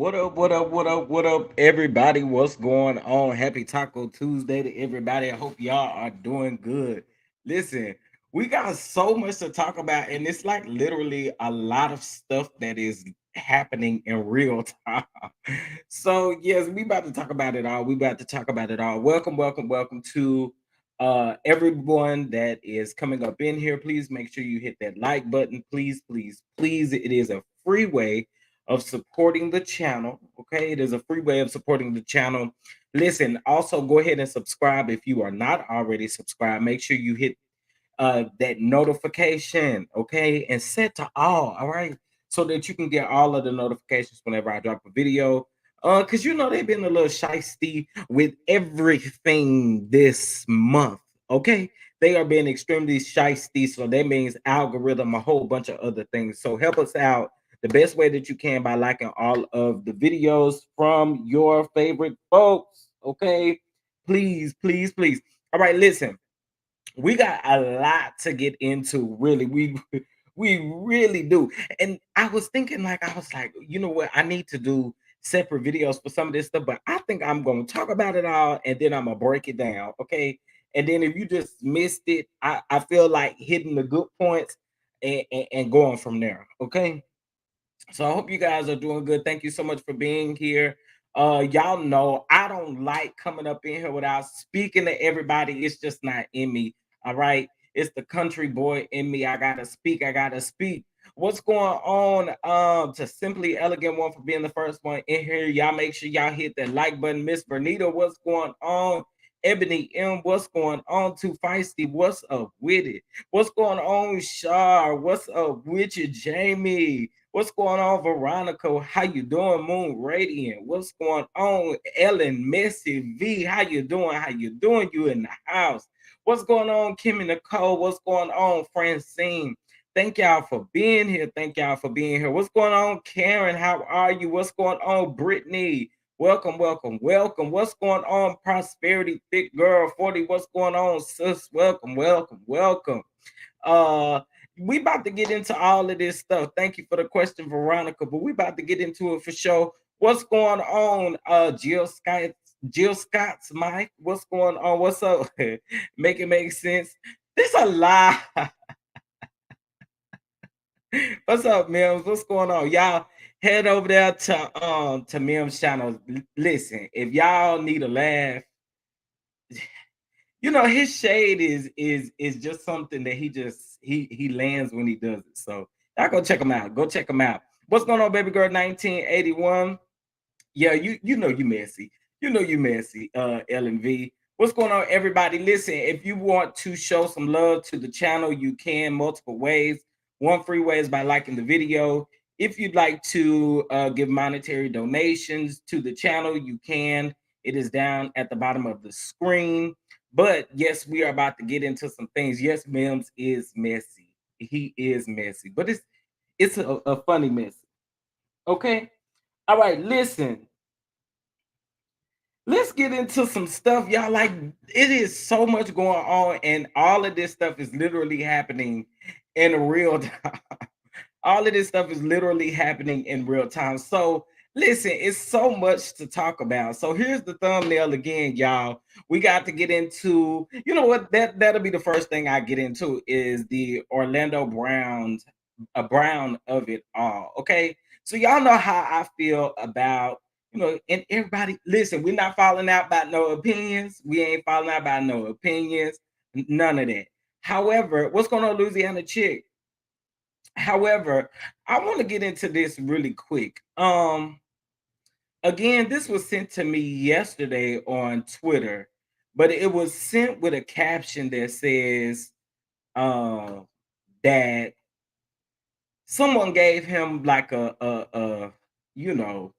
What up, what up, what up, what up, everybody? What's going on? Happy Taco Tuesday to everybody. I hope y'all are doing good. Listen, we got so much to talk about, and it's like literally a lot of stuff that is happening in real time. So, yes, we about to talk about it all. We about to talk about it all. Welcome, welcome, welcome to everyone that is coming up in here. Please make sure you hit that like button. Please, please, please. It is a free way of supporting the channel. Okay, it is a free way of supporting the channel. Listen, also go ahead and subscribe if you are not already subscribed. Make sure you hit that notification, okay, and set to all right, so that you can get all of the notifications whenever I drop a video. Because they've been a little shisty with everything this month. Okay, they are being extremely shisty, so that means algorithm, a whole bunch of other things. So help us out the best way that you can by liking all of the videos from your favorite folks. Okay, please, please, please. All right, listen, we got a lot to get into, really. We really do. And I was thinking, like, I was like, you know what, I need to do separate videos for some of this stuff, but I think I'm gonna talk about it all and then I'm gonna break it down, okay? And then if you just missed it, I feel like hitting the good points and going from there, okay? So I hope you guys are doing good. Thank you so much for being here. Y'all know I don't like coming up in here without speaking to everybody. It's just not in me. All right. It's the country boy in me. I gotta speak. I gotta speak. What's going on? To Simply Elegant One for being the first one in here. Y'all make sure y'all hit that like button. Miss Bernita, what's going on? Ebony M, what's going on? Too Feisty, what's up with it? What's going on, Shar? What's up with you, Jamie? What's going on, Veronica? How you doing, Moon Radiant? What's going on, Ellen Messy V? How you doing? How you doing? You in the house? What's going on, Kimmy Nicole? What's going on, Francine? Thank y'all for being here. Thank y'all for being here. What's going on, Karen? How are you? What's going on, Brittany? Welcome, welcome, welcome. What's going on, Prosperity Thick Girl 40? What's going on, sis? Welcome, welcome, welcome. Uh, we about to get into all of this stuff. Thank you for the question, Veronica. But we about to get into it for sure. What's going on, Jill Scott's Mike? What's going on? What's up? Make it make sense. There's a lie. What's up, Mims? What's going on? Y'all head over there to Mims channel. Listen, if y'all need a laugh, his shade is just something that he lands when he does it. So y'all go check him out. Go check him out. What's going on, baby girl 1981? Yeah, you know you messy. You know you messy, LNV. What's going on, everybody? Listen, if you want to show some love to the channel, you can multiple ways. One free way is by liking the video. If you'd like to give monetary donations to the channel, you can. It is down at the bottom of the screen. But yes, we are about to get into some things. Yes, Mims is messy. He is messy, but it's a funny mess. Okay. All right. Listen, let's get into some stuff, y'all. Like, it is so much going on, and all of this stuff is literally happening in real time. All of this stuff is literally happening in real time. So listen, it's so much to talk about. So here's the thumbnail again, y'all. We got to get into, you know what, that'll be the first thing I get into is the Orlando Browns, a Brown of it all. Okay. So y'all know how I feel about, and everybody, listen, we're not falling out about no opinions. We ain't falling out about no opinions. None of that. However, what's going on, Louisiana Chick? However, I want to get into this really quick. Again, this was sent to me yesterday on Twitter, but it was sent with a caption that says that someone gave him like a you know,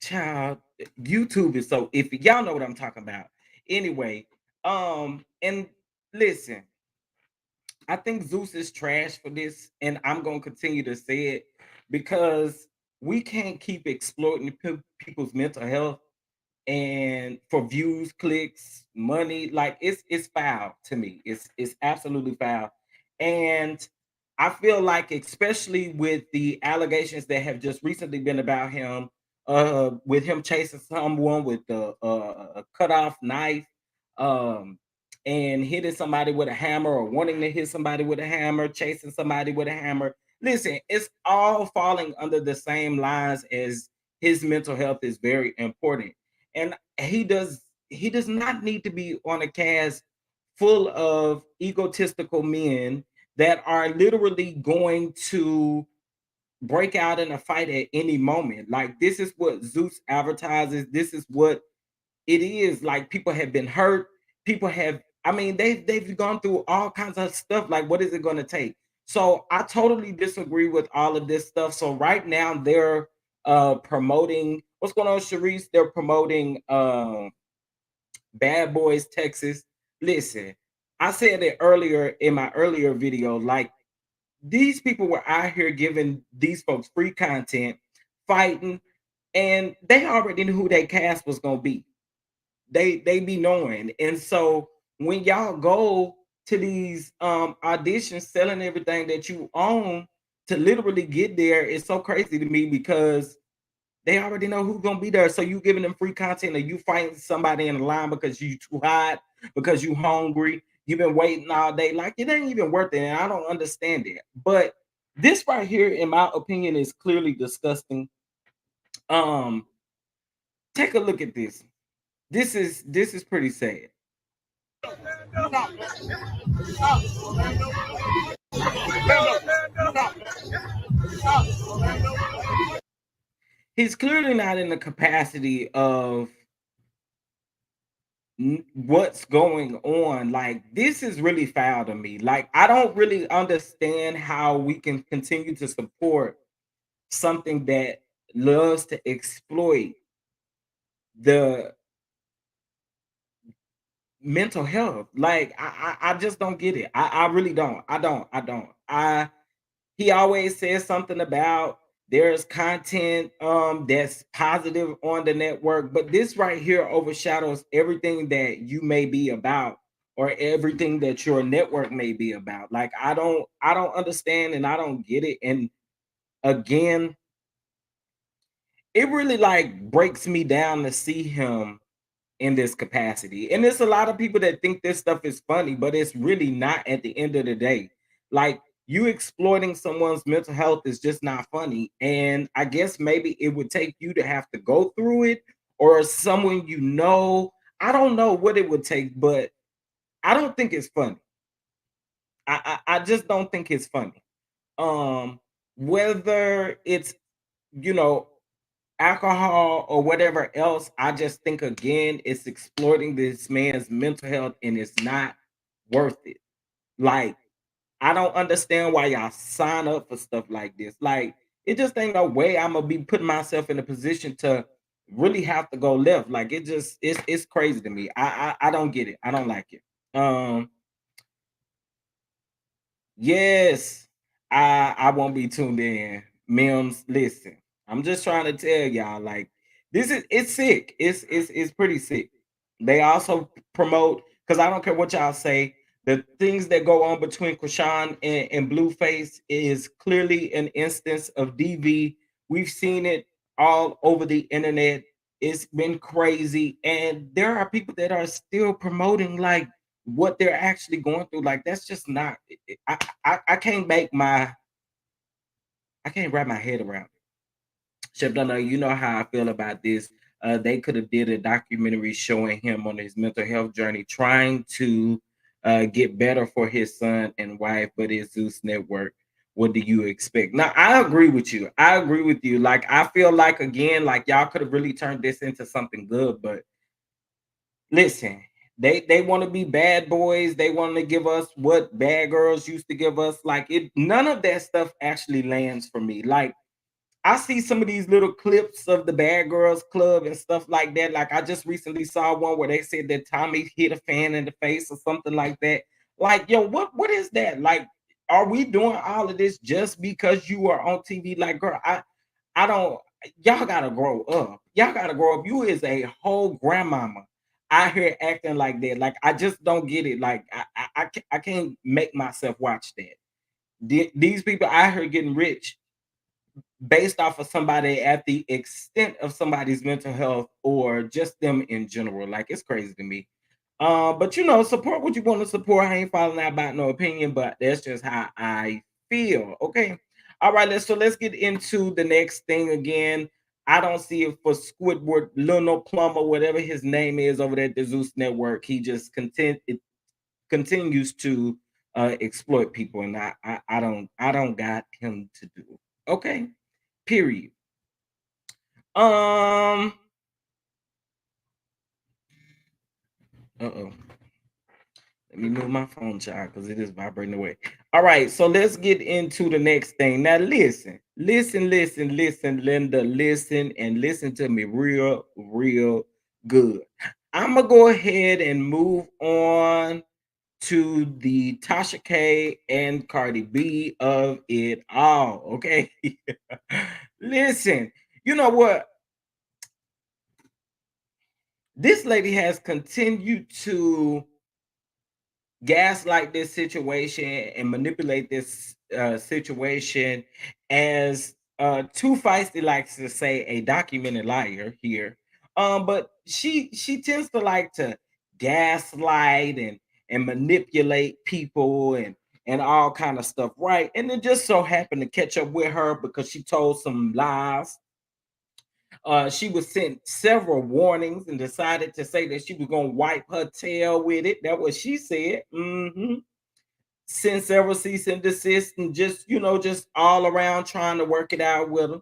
child. YouTube is so if y'all know what I'm talking about. Anyway, and listen, I think Zeus is trash for this, and I'm gonna continue to say it because we can't keep exploiting people's mental health and for views, clicks, money. Like it's foul to me. It's absolutely foul, and I feel like, especially with the allegations that have just recently been about him, with him chasing someone with a cut off knife, um, and hitting somebody with a hammer, or wanting to hit somebody with a hammer, chasing somebody with a hammer. Listen, it's all falling under the same lines as his mental health is very important, and he does not need to be on a cast full of egotistical men that are literally going to break out in a fight at any moment. Like, this is what Zeus advertises. This is what it is. Like, people have been hurt. People have, I mean, they've gone through all kinds of stuff. Like, what is it going to take? So I totally disagree with all of this stuff. So right now they're promoting, what's going on, Sharice? They're promoting Bad Boys Texas. Listen, I said it earlier in my earlier video, like, these people were out here giving these folks free content, fighting, and they already knew who their cast was gonna be. They be knowing. And so when y'all go to these auditions selling everything that you own to literally get there, it's so crazy to me because they already know who's gonna be there. So you giving them free content, or you fighting somebody in the line because you too hot, because you hungry, you've been waiting all day. Like, it ain't even worth it. And I don't understand it. But this right here, in my opinion, is clearly disgusting. Um, take a look at this. This is pretty sad. He's clearly not in the capacity of what's going on. Like, this is really foul to me. Like, I don't really understand how we can continue to support something that loves to exploit the mental health. Like, I just don't get it. I really don't. I He always says something about there's content that's positive on the network, but this right here overshadows everything that you may be about, or everything that your network may be about. Like, I don't understand, and I don't get it. And again, it really like breaks me down to see him in this capacity. And there's a lot of people that think this stuff is funny, but it's really not at the end of the day. Like, you exploiting someone's mental health is just not funny. And I guess maybe it would take you to have to go through it, or someone you know. I don't know what it would take, but I don't think it's funny. I just don't think it's funny. Whether it's, you know, alcohol or whatever else, I just think again it's exploiting this man's mental health, and it's not worth it. Like, I don't understand why y'all sign up for stuff like this. Like, it just ain't no way I'm gonna be putting myself in a position to really have to go left. Like, it's crazy to me. I don't get it. I don't like it. Yes, I won't be tuned in. Mims, listen. I'm just trying to tell y'all, like, this is, it's sick. It's pretty sick. They also promote, because I don't care what y'all say, the things that go on between Krishan and Blueface is clearly an instance of DV. We've seen it all over the internet. It's been crazy. And there are people that are still promoting like what they're actually going through. Like, that's just not, I can't make my, I can't wrap my head around it. Chef Dunno, you know how I feel about this. They could have did a documentary showing him on his mental health journey, trying to get better for his son and wife, but it's Zeus Network. What do you expect? Now, I agree with you. I agree with you. Like, I feel like, again, like, y'all could have really turned this into something good, but listen, they want to be bad boys. They want to give us what bad girls used to give us. Like, it, none of that stuff actually lands for me. Like, I see some of these little clips of the Bad Girls Club and stuff like that. Like, I just recently saw one where they said that Tommy hit a fan in the face or something like that. Like, yo, what is that? Like, are we doing all of this just because you are on TV? Like, girl, I don't, y'all gotta grow up. Y'all gotta grow up. You is a whole grandmama out here acting like that. Like, I just don't get it. Like, I can't make myself watch that. These people out here getting rich based off of somebody at the extent of somebody's mental health or just them in general. Like it's crazy to me. But you know, support what you want to support. I ain't falling out about no opinion, but that's just how I feel. Okay. All right, let's get into the next thing again. I don't see it for Squidward, Lino Plumber, whatever his name is over there at the Zeus Network. He just it continues to exploit people, and I don't got him to do. Okay. Period. Um. Uh-oh. Let me move my phone, child, because it is vibrating away. All right, so let's get into the next thing. Now, listen, Linda, listen, and listen to me real good. I'm gonna go ahead and move on to the Tasha K and Cardi B of it all. Okay, listen. You know what? This lady has continued to gaslight this situation and manipulate this situation as Too Feisty likes to say, a documented liar here. But she tends to like to gaslight and manipulate people and all kind of stuff, right? And it just so happened to catch up with her because she told some lies. She was sent several warnings and decided to say that she was going to wipe her tail with it. That's what she said. Sent several cease and desist and just, just all around trying to work it out with her.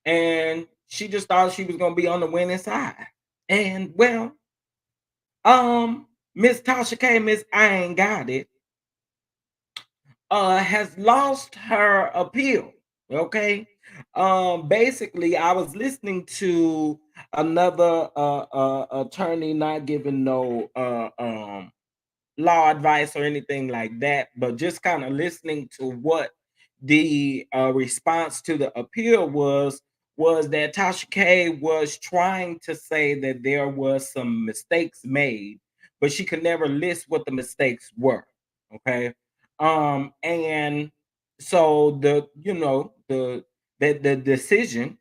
And she just thought she was going to be on the winning side. And well, Miss Tasha K, Miss I Ain't Got It, has lost her appeal. Okay. Basically, I was listening to another attorney not giving no law advice or anything like that, but just kind of listening to what the response to the appeal was that Tasha K was trying to say that there was some mistakes made, but she could never list what the mistakes were. Okay. And so the decision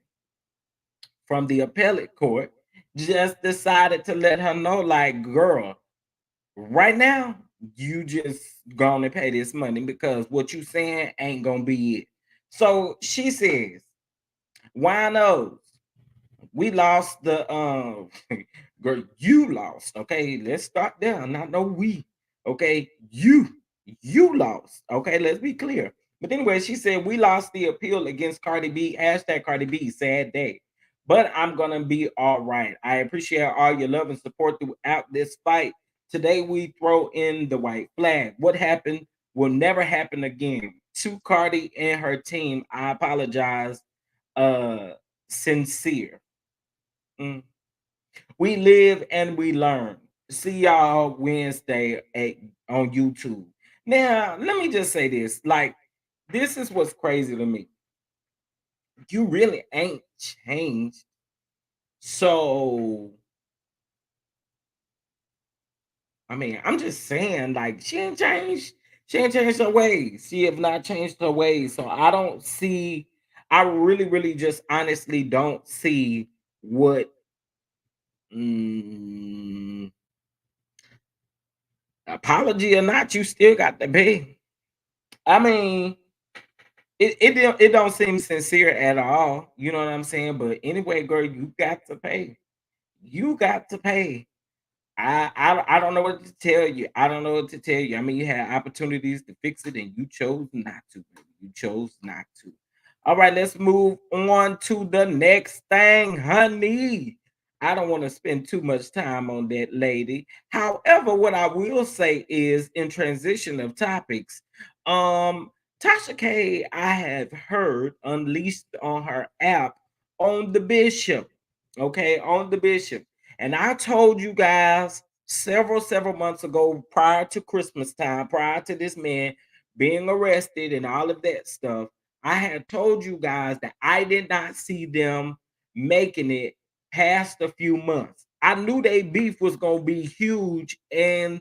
from the appellate court just decided to let her know, like, girl, right now, you just gonna pay this money because what you saying ain't gonna be it. So she says, winos, we lost the girl, you lost. Okay, let's start there. Not no we. Okay, you lost. Okay, let's be clear. But anyway, she said we lost the appeal against Cardi B. Hashtag Cardi B, sad day. But I'm gonna be all right. I appreciate all your love and support throughout this fight. Today we throw in the white flag. What happened will never happen again. To Cardi and her team, I apologize. Sincere. Mm. We live and we learn. See y'all Wednesday on YouTube. Now, let me just say this. Like, this is what's crazy to me. You really ain't changed. So, I mean, I'm just saying, like, she ain't changed. She ain't changed her ways. She have not changed her ways. So I don't see, I really just honestly don't see what mm, apology or not, you still got to pay. I mean, it don't seem sincere at all. You know what I'm saying? But anyway, girl, you got to pay. You got to pay. I don't know what to tell you. I don't know what to tell you. I mean, you had opportunities to fix it and you chose not to. Baby. You chose not to. All right, let's move on to the next thing, honey. I don't want to spend too much time on that lady. However, what I will say is in transition of topics, um, Tasha K, I have heard unleashed on her app on the bishop. Okay, on the bishop. And I told you guys several months ago, prior to Christmas time, prior to this man being arrested and all of that stuff, I had told you guys that I did not see them making it past a few months. I knew they beef was gonna be huge, and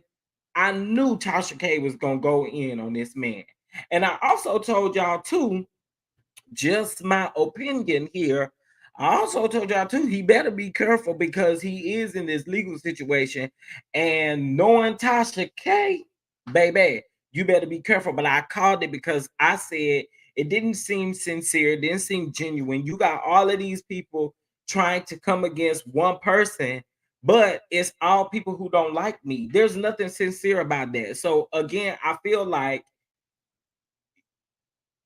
I knew Tasha K was gonna go in on this man. And I also told y'all too, just my opinion here. I also told y'all too, he better be careful because he is in this legal situation. And knowing Tasha K, baby, you better be careful. But I called it because I said it didn't seem sincere, it didn't seem genuine. You got all of these people trying to come against one person, but it's all people who don't like me. There's nothing sincere about that. So again, I feel like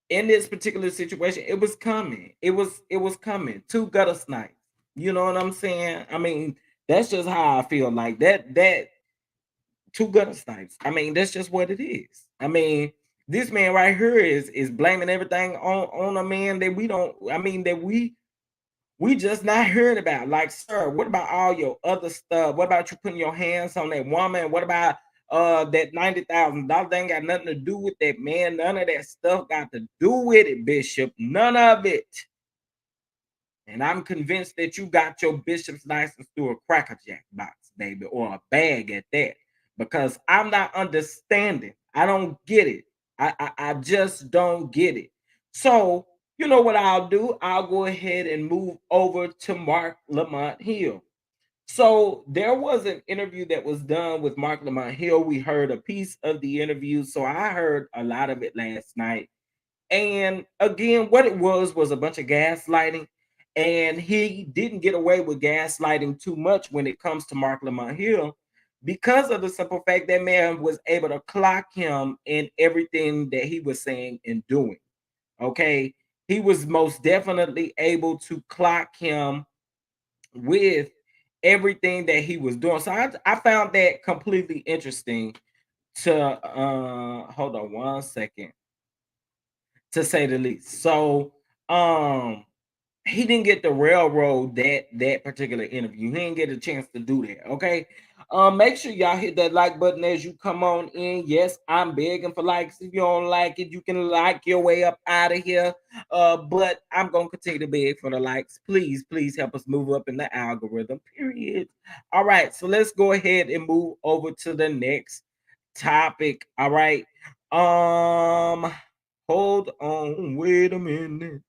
in this particular situation, it was coming. It was coming. Two gutter snipes. You know what I'm saying? I mean, that's just how I feel. Like that two gutter snipes. I mean, that's just what it is. I mean, this man right here is blaming everything on a man that we don't. I mean, that we just not hearing about. Like, sir, what about all your other stuff? What about you putting your hands on that woman? What about that $90,000? Ain't got nothing to do with that, man. None of that stuff got to do with it, Bishop. None of it. And I'm convinced that you got your bishop's license through a Cracker Jack box, baby, or a bag at that. Because I'm not understanding. I don't get it. I just don't get it. So you know what I'll do? I'll go ahead and move over to Mark Lamont Hill. So there was an interview that was done with Mark Lamont Hill. We heard a piece of the interview. So I heard a lot of it last night. And again, what it was a bunch of gaslighting. And he didn't get away with gaslighting too much when it comes to Mark Lamont Hill because of the simple fact that man was able to clock him in everything that he was saying and doing. Okay. He was most definitely able to clock him with everything that he was doing. So I found that completely interesting to hold on one second, to say the least. So um he didn't get the railroad that particular interview. He didn't get a chance to do that. Okay. Make sure y'all hit that like button as you come on in. Yes, I'm begging for likes. If you don't like it, you can like your way up out of here. But I'm gonna continue to beg for the likes. Please, please help us move up in the algorithm. Period. All right, so let's go ahead and move over to the next topic. All right. Um, hold on, wait a minute.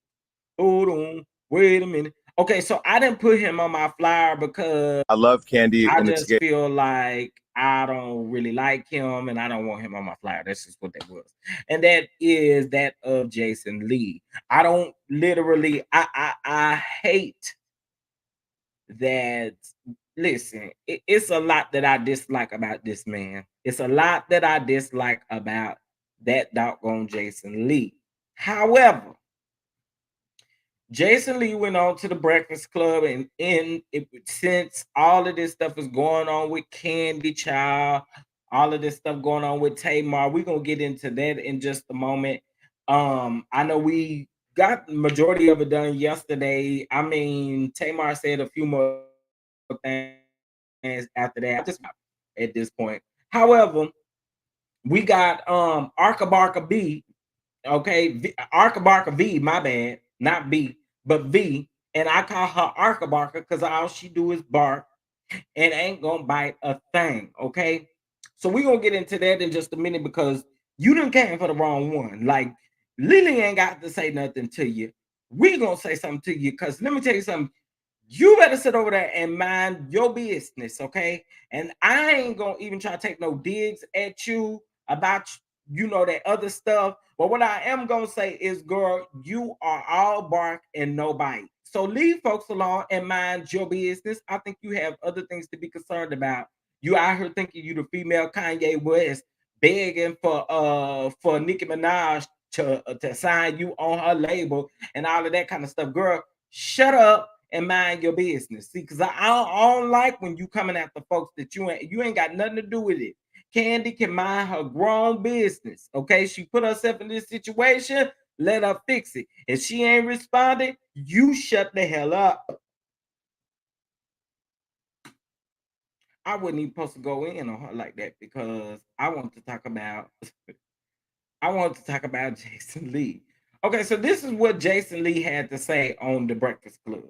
Hold on, wait a minute. Okay, so I didn't put him on my flyer because I love Candy I when it's just gay. feel like I don't really like him and I don't want him on my flyer. That's just what that was. And that is that of Jason Lee. I don't literally I hate that. Listen, it's a lot that I dislike about this man. It's a lot that I dislike about that doggone Jason Lee. However, Jason Lee went on to the Breakfast Club, and since all of this stuff is going on with Candy Child, all of this stuff going on with Tamar, we're gonna get into that in just a moment. I know we got the majority of it done yesterday. I mean, Tamar said a few more things after that. I just at this point. However, we got Arca Barca B. Okay, Arca Barca V, my bad, not B, but V. And I call her Arca Barca because all she do is bark and ain't gonna bite a thing. Okay. So we're gonna get into that in just a minute because you done came for the wrong one. Like Lily ain't got to say nothing to you. We gonna say something to you because let me tell you something. You better sit over there and mind your business, okay? And I ain't gonna even try to take no digs at you about that other stuff. But what I am gonna say is, girl, you are all bark and no bite. So leave folks alone and mind your business. I think you have other things to be concerned about. You out here thinking you the female Kanye West, begging for Nicki Minaj to sign you on her label and all of that kind of stuff. Girl, shut up and mind your business. See, because I don't like when you coming after folks that you ain't got nothing to do with it. Candy can mind her grown business. Okay, she put herself in this situation. Let her fix it. If she ain't responding, you shut the hell up. I wasn't even supposed to go in on her like that because I want to talk about I want to talk about Jason Lee. Okay, so this is what Jason Lee had to say on the Breakfast Club.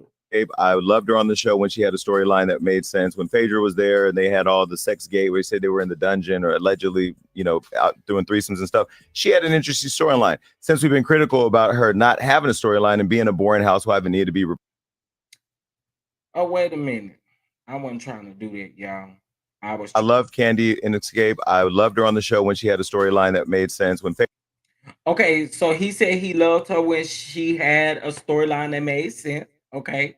I loved her on the show when she had a storyline that made sense. When Phaedra was there and they had all the sex gate where they said they were in the dungeon or allegedly, out doing threesomes and stuff, she had an interesting storyline. Since we've been critical about her not having a storyline and being a boring housewife and needed to be. Oh, wait a minute. I wasn't trying to do that, y'all. I loved Kandi in Escape. I loved her on the show when she had a storyline that made sense. Okay, so he said he loved her when she had a storyline that made sense. Okay.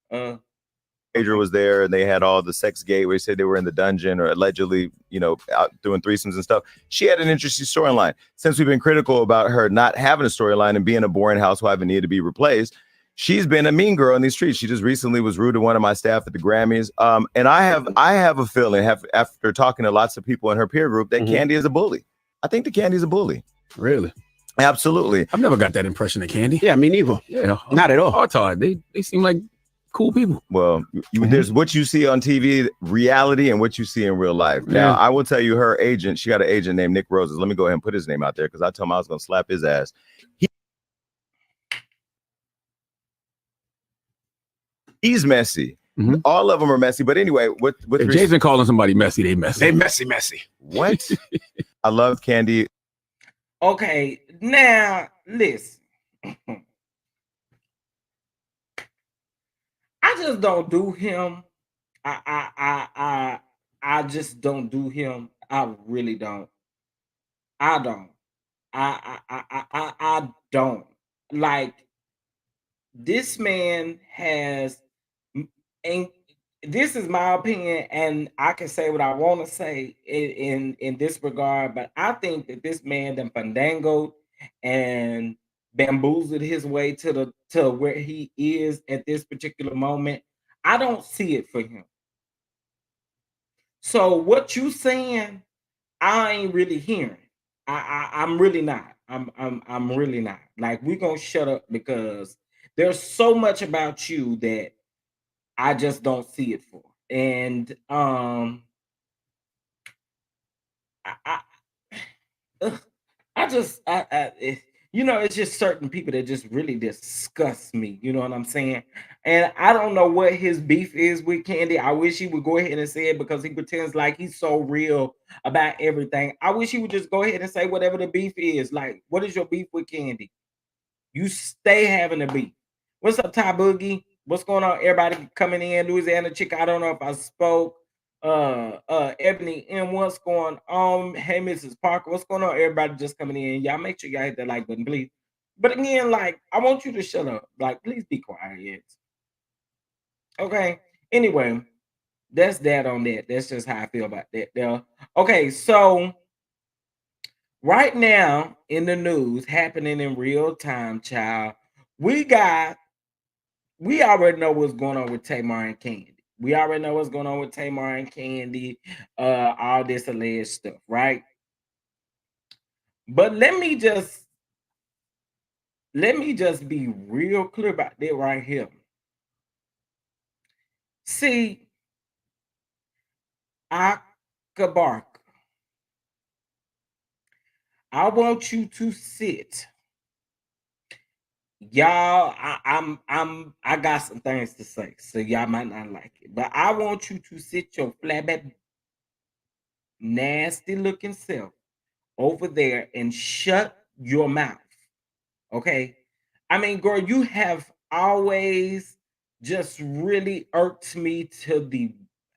Phaedra was there and they had all the sex gate where they said they were in the dungeon or allegedly, out doing threesomes and stuff. She had an interesting storyline. Since we've been critical about her not having a storyline and being a boring housewife and needed to be replaced, she's been a mean girl in these streets. She just recently was rude to one of my staff at the Grammys. And I have a feeling, after talking to lots of people in her peer group, that Kandi is a bully. I think the Kandi's a bully. Really? Absolutely. I've never got that impression of Kandi. Yeah, me neither. Yeah, not at all. They seem like cool people. Well, there's what you see on TV, reality, and what you see in real life. Now, I will tell you, her agent, she got an agent named Nick Roses. Let me go ahead and put his name out there because I told him I was going to slap his ass. He's messy. All of them are messy. But anyway, if Jason calling somebody messy, they messy. They messy. What? I love Kandi. Okay, now listen. I just don't do him. I just don't do him. I really don't. I don't. I don't. Like, this man has, and this is my opinion, and I can say what I want to say in this regard, but I think that this man done fandangoed and bamboozled his way to where he is at this particular moment. I don't see it for him. So what you saying, I ain't really hearing. I'm really not. I'm really not. Like, we're gonna shut up because there's so much about you that I just don't see it for. And I it's just certain people that just really disgust me. You know what I'm saying? And I don't know what his beef is with Kandi. I wish he would go ahead and say it because he pretends like he's so real about everything. I wish he would just go ahead and say whatever the beef is. Like, what is your beef with Kandi? You stay having a beef. What's up, Ty Boogie? What's going on? Everybody coming in, Louisiana Chick. I don't know if I spoke. Ebony M, what's going on? Hey, Mrs. Parker, what's going on? Everybody just coming in. Y'all make sure y'all hit that like button, please. But again, like, I want you to shut up. Like, please be quiet. Okay. Anyway, that's that on that. That's just how I feel about that. There. Okay, so right now in the news, happening in real time, child, we already know what's going on with Tamar and Kandi. We already know what's going on with Tamar and Kandi, all this alleged stuff, right? But let me just be real clear about that right here. See, Akabark, I want you to sit. Y'all, I got some things to say, so y'all might not like it, but I want you to sit your flatback, nasty looking self over there and shut your mouth. Okay. I mean, girl, you have always just really irked me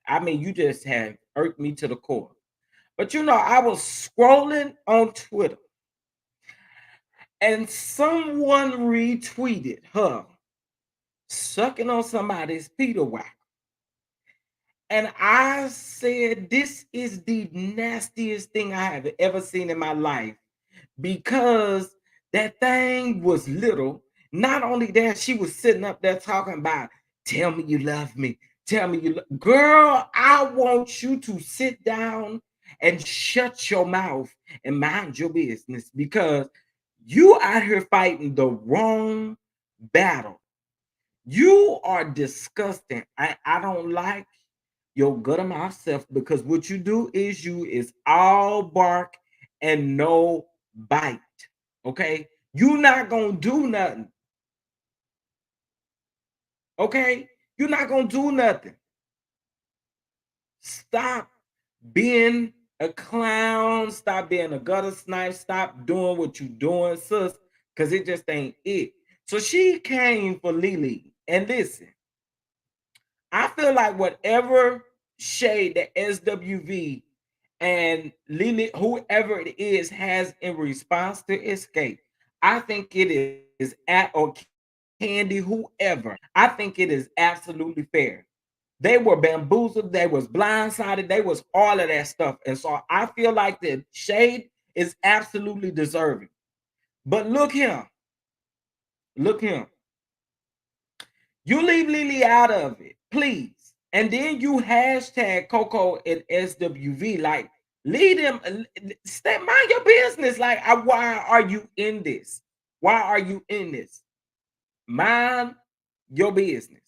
you just have irked me to the core. But I was scrolling on Twitter and someone retweeted her sucking on somebody's Peter whack. And I said, this is the nastiest thing I have ever seen in my life, because that thing was little. Not only that, she was sitting up there talking about, tell me you love me. Tell me you love. Girl, I want you to sit down and shut your mouth and mind your business, because you out here fighting the wrong battle. You are disgusting. I don't like your gut of mouth self, because what you do is all bark and no bite. Okay, you not gonna do nothing. Okay? You're not gonna do nothing. Stop being a clown. Stop being a gutter snipe. Stop doing what you're doing, sis, because it just ain't it. So she came for Lily. And listen, I feel like whatever shade that SWV and Lily, whoever it is, has in response to Escape, I think it is at or Kandi, whoever, I think it is absolutely fair. They were bamboozled, they was blindsided, they was all of that stuff. And so I feel like the shade is absolutely deserving. But look him. Look him. You leave Lily out of it, please. And then you hashtag Coco and SWV. Like, lead them, stay, mind your business. Like, why are you in this? Why are you in this? Mind your business.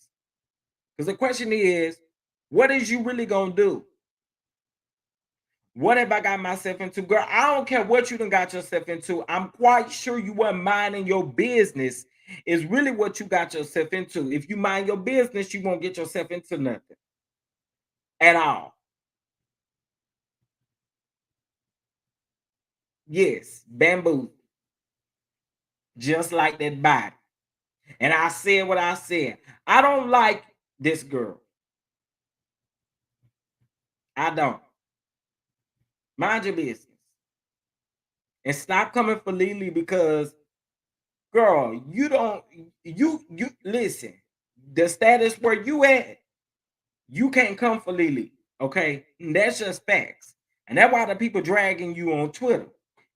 Because the question is, what is you really gonna do? What have I got myself into? Girl, I don't care what you done got yourself into. I'm quite sure you weren't minding your business is really what you got yourself into. If you mind your business, you won't get yourself into nothing at all. Yes, bamboo. Just like that body. And I said what I said. I don't like this girl. I don't. Mind your business. And stop coming for Lily because, girl, you don't, you listen, the status where you at, you can't come for Lily, okay? And that's just facts. And that's why the people dragging you on Twitter.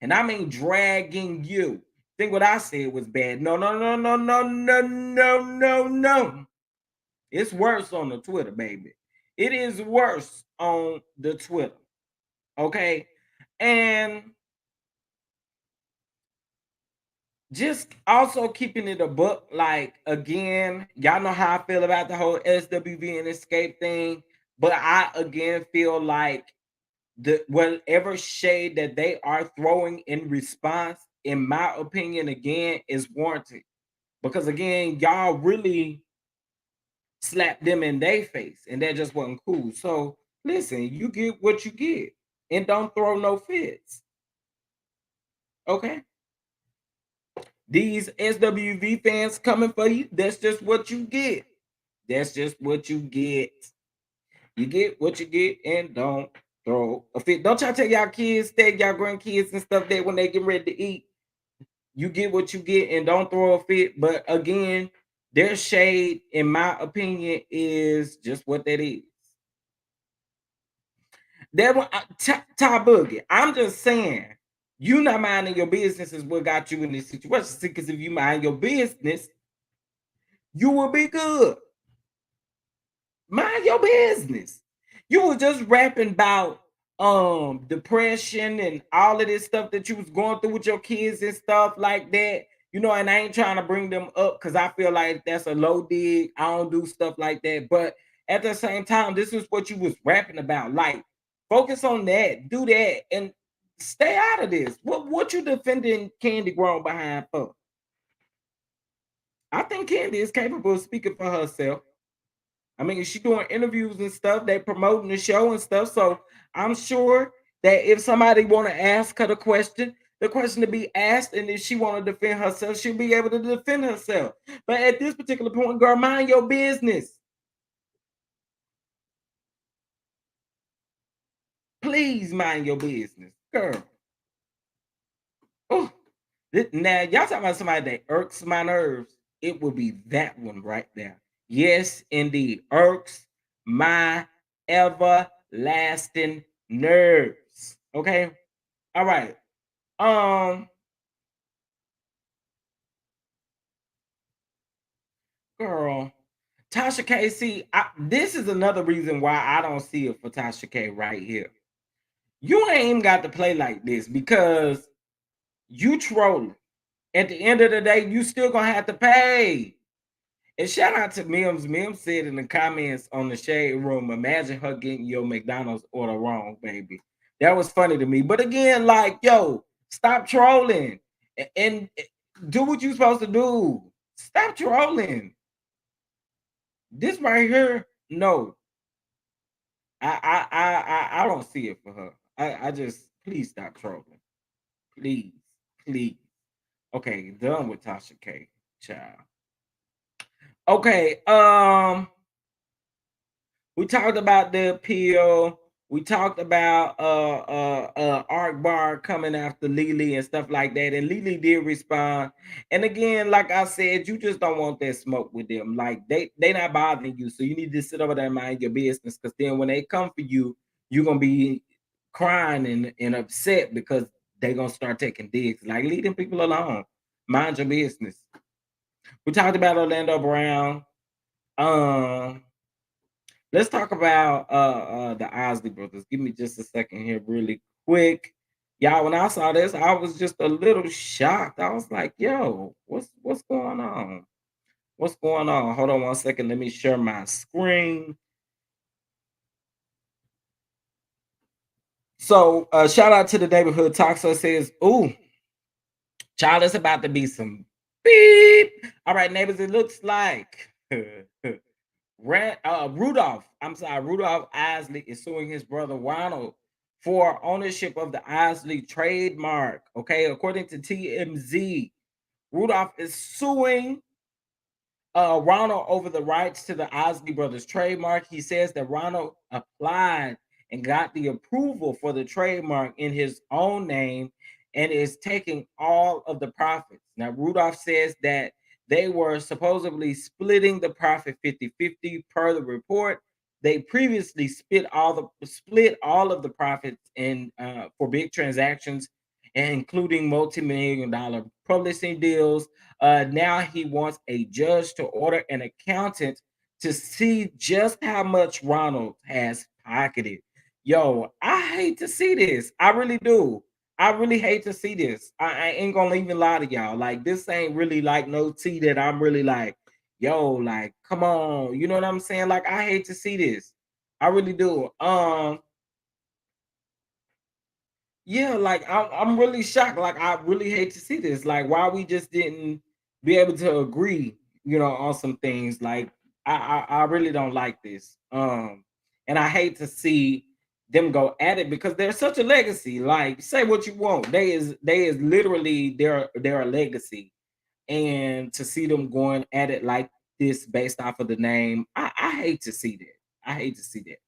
And I mean dragging you. Think what I said was bad. No, no, no, no, no, no, no, no, no. It's worse on the Twitter, baby. It is worse on the Twitter. Okay. And just also keeping it a book, like, again, y'all know how I feel about the whole SWV and Escape thing. But I again feel like the whatever shade that they are throwing in response, in my opinion, again, is warranted. Because again, y'all really slapped them in their face, and that just wasn't cool. So listen, you get what you get, and don't throw no fits. Okay. These SWV fans coming for you, that's just what you get. That's just what you get. You get what you get, and don't throw a fit. Don't y'all tell y'all kids, tell y'all grandkids and stuff that when they get ready to eat, you get what you get and don't throw a fit. But again, their shade, in my opinion, is just what that is. That one, Ty Boogie, I'm just saying, you not minding your business is what got you in this situation. Because if you mind your business, you will be good. Mind your business. You were just rapping about depression and all of this stuff that you was going through with your kids and stuff like that. You know, and I ain't trying to bring them up because I feel like that's a low dig. I don't do stuff like that. But at the same time, this is what you was rapping about. Like, focus on that, do that, and stay out of this. What you defending Kandi growing behind for? I think Kandi is capable of speaking for herself. I mean, she's doing interviews and stuff. They promoting the show and stuff. So I'm sure that if somebody want to ask her the question to be asked, and if she want to defend herself, she'll be able to defend herself. But at this particular point, girl, mind your business. Please mind your business, girl. Oh, now y'all talking about somebody that irks my nerves. It will be that one right there. Yes, indeed, irks my everlasting nerves. Okay. All right. Girl, Tasha K. See, this is another reason why I don't see it for Tasha K. right here. You ain't even got to play like this because you trolling. At the end of the day, you still gonna have to pay. And shout out to Mims. Mims said in the comments on the Shade Room, imagine her getting your McDonald's order wrong, baby. That was funny to me. But again, like, yo, stop trolling and do what you're supposed to do. Stop trolling. This right here, no. I don't see it for her. I just please stop trolling. Please, please. Okay, done with Tasha K. Child. Okay, we talked about the appeal. We talked about Art Bar coming after Lily and stuff like that. And Lily did respond. And again, like I said, you just don't want that smoke with them. Like they not bothering you. So you need to sit over there and mind your business. Because then when they come for you, you're gonna be crying and upset because they're gonna start taking digs. Like leave them people alone. Mind your business. We talked about Orlando Brown. Um Let's talk about the Isley brothers. Give me just a second here, really quick. Y'all, when I saw this, I was just a little shocked. I was like, yo, what's going on? What's going on? Hold on one second. Let me share my screen. So shout out to the neighborhood talk. So it says, ooh, child, it's about to be some beep. All right, neighbors, it looks like Rudolph Isley is suing his brother Ronald for ownership of the Isley trademark. Okay, according to TMZ, Rudolph is suing Ronald over the rights to the Isley Brothers trademark. He says that Ronald applied and got the approval for the trademark in his own name and is taking all of the profits. Now, Rudolph says that they were supposedly splitting the profit 50-50 per the report. They previously split all of the profits in for big transactions, including multi-million dollar publishing deals. Now he wants a judge to order an accountant to see just how much Ronald has pocketed. Yo, I hate to see this. I really do. I really hate to see this. I ain't gonna even lie to y'all. Like, this ain't really like no tea that I'm really like, yo, like, come on. You know what I'm saying? Like, I hate to see this. I really do. Yeah, like I'm really shocked. Like I really hate to see this. Like why we just didn't be able to agree, on some things. Like I really don't like this. And I hate to see them go at it because they're such a legacy. Like say what you want. They is literally they're a legacy. And to see them going at it like this based off of the name, I hate to see that. I hate to see that.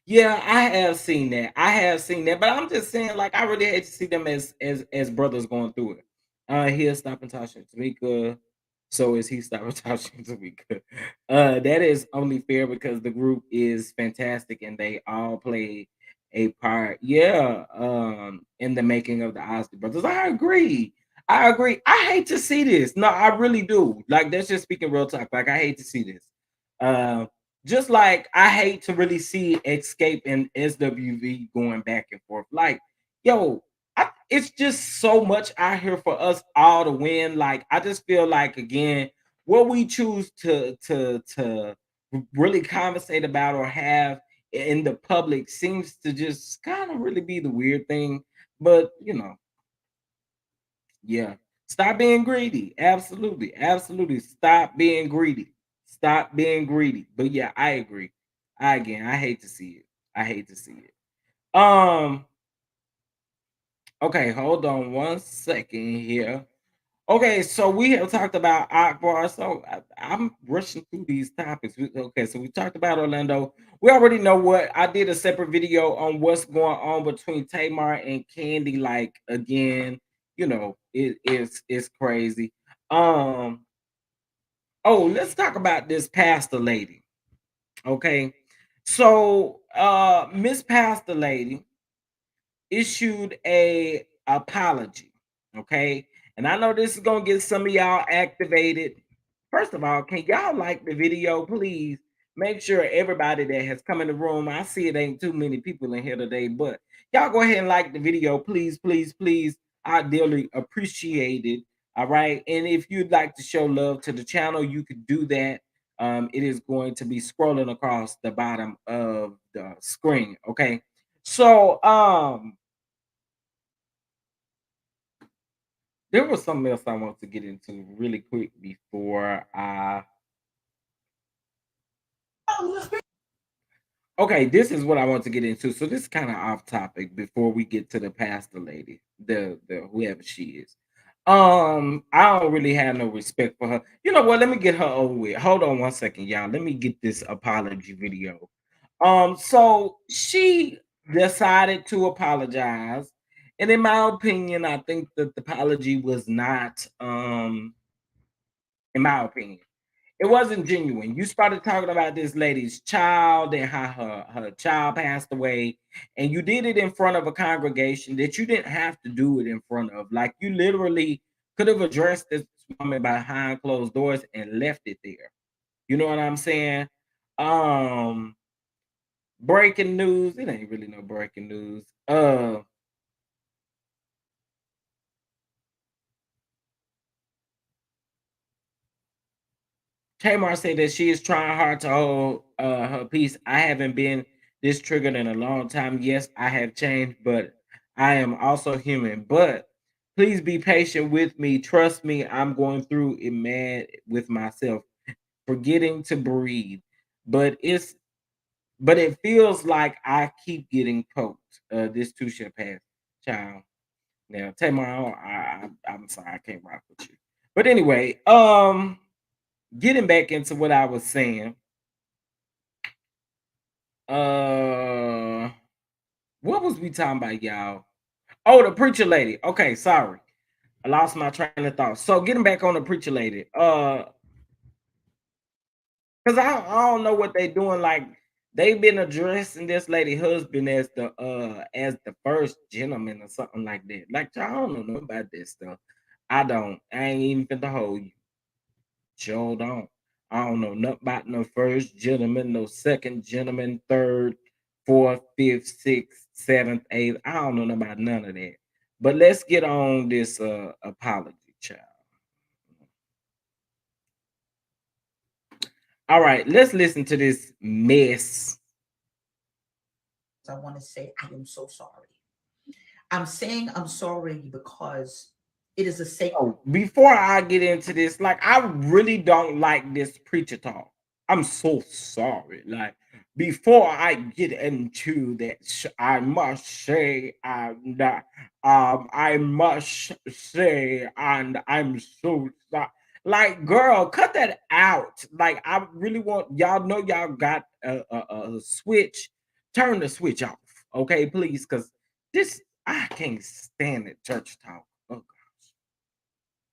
Yeah, I have seen that. I have seen that, but I'm just saying, like, I really hate to see them as brothers going through it. He'll stop and touch Tamika. So is he stopping touching Tamika? That is only fair because the group is fantastic and they all play a part. Yeah, in the making of the Isley brothers. I agree. I agree. I hate to see this. No, I really do. Like, that's just speaking real talk. Like, I hate to see this. Uh, just like I hate to really see Escape and SWV going back and forth. Like, yo, it's just so much out here for us all to win. Like, I just feel like again, what we choose to really conversate about or have in the public seems to just kind of really be the weird thing. But yeah. Stop being greedy. Absolutely. Absolutely. Stop being greedy. Stop being greedy. But yeah, I agree. I hate to see it. I hate to see it. Okay, hold on one second here. Okay, so we have talked about Akbar. So I'm rushing through these topics. Okay, so we talked about Orlando. We already know what I did a separate video on what's going on between Tamar and Kandi. Like again, it's crazy. Oh, let's talk about this pastor lady. Okay, so Miss Pastor Lady issued a apology. Okay. And I know this is gonna get some of y'all activated. First of all, can y'all like the video, please? Make sure everybody that has come in the room. I see it ain't too many people in here today, but y'all go ahead and like the video, please, please, please. I dearly appreciate it. All right. And if you'd like to show love to the channel, you could do that. It is going to be scrolling across the bottom of the screen. Okay. So There was something else I want to get into really quick before I. Okay, this is what I want to get into. So this is kind of off topic before we get to the pastor lady, the whoever she is. I don't really have no respect for her. You know what? Let me get her over with. Hold on one second, y'all. Let me get this apology video. So she decided to apologize, and in my opinion, I think that the apology was not in my opinion. It wasn't genuine. You started talking about this lady's child and how her child passed away, and you did it in front of a congregation that you didn't have to do it in front of. Like you literally could have addressed this woman behind closed doors and left it there. You know what I'm saying? Um, breaking news. It ain't really no breaking news. Tamar said that she is trying hard to hold her peace. I haven't been this triggered in a long time. Yes, I have changed, but I am also human. But please be patient with me. Trust me, I'm going through it mad with myself, forgetting to breathe. But it feels like I keep getting poked. This too shall pass, child. Now, Tamar, I'm sorry, I can't rock with you. But anyway, getting back into what I was saying. What was we talking about, y'all? Oh, the preacher lady. Okay, sorry. I lost my train of thought. So getting back on the preacher lady. Because I don't know what they doing. Like they've been addressing this lady husband as the first gentleman or something like that. Like I don't know nothing about this stuff. I don't. I ain't even finna hold you. Sure don't. I don't know nothing about no first gentleman, no second gentleman, third, fourth, fifth, sixth, seventh, eighth. I don't know nothing about none of that. But let's get on this apology, child. All right, let's listen to this mess. I want to say I am so sorry. I'm saying I'm sorry because it is a sacred. Oh, before I get into this, like I really don't like this preacher talk. I'm so sorry. Like before I get into that, I must say, I must say, and I'm so sorry. Like, girl, cut that out. Like, I really want y'all know y'all got a switch. Turn the switch off, okay, please, because this I can't stand it. Church talk. Oh,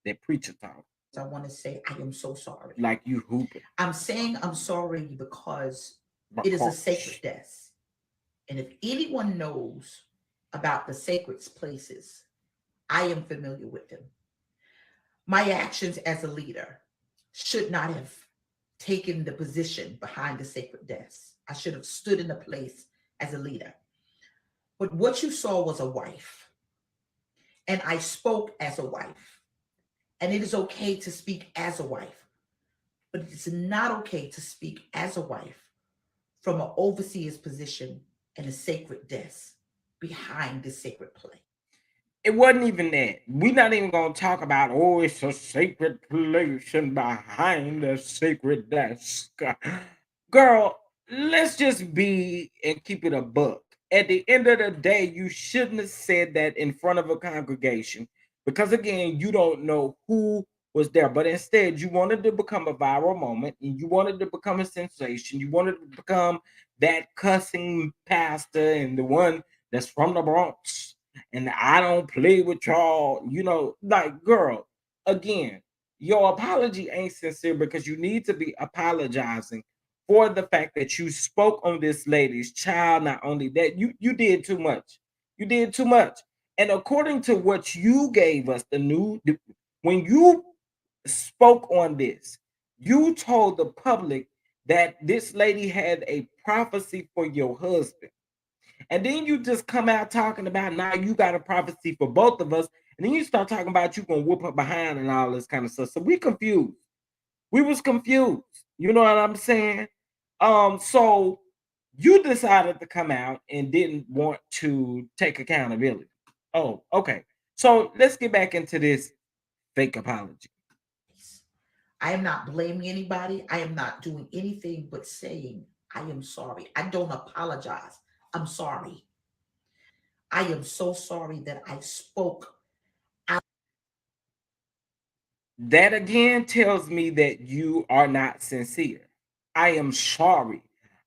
that preacher talk. I want to say I am so sorry. Like you hooping. I'm saying I'm sorry because it is a sacred death. And if anyone knows about the sacred places, I am familiar with them. My actions as a leader should not have taken the position behind the sacred deaths. I should have stood in the place as a leader. But what you saw was a wife. And I spoke as a wife. And it is okay to speak as a wife. But it's not okay to speak as a wife from an overseer's position and a sacred desk behind the sacred place. It wasn't even that. We're not even gonna talk about it's a sacred place and behind the sacred desk. Girl, let's just be and keep it a buck. At the end of the day, you shouldn't have said that in front of a congregation because again, you don't know who was there, but instead you wanted to become a viral moment and you wanted to become a sensation. You wanted to become that cussing pastor and the one that's from the Bronx and I don't play with y'all. You know, like, girl, again, your apology ain't sincere because you need to be apologizing for the fact that you spoke on this lady's child. Not only that, you did too much. You did too much. And according to what you gave us, when you spoke on this, you told the public that this lady had a prophecy for your husband. And then you just come out talking about now you got a prophecy for both of us. And then you start talking about you gonna whoop her behind and all this kind of stuff. So we confused. We was confused. You know what I'm saying? So you decided to come out and didn't want to take accountability. Oh, okay. So let's get back into this fake apology. I am not blaming anybody. I am not doing anything but saying, I am sorry. I don't apologize. I'm sorry. I am so sorry that I spoke. That again tells me that you are not sincere. I am sorry.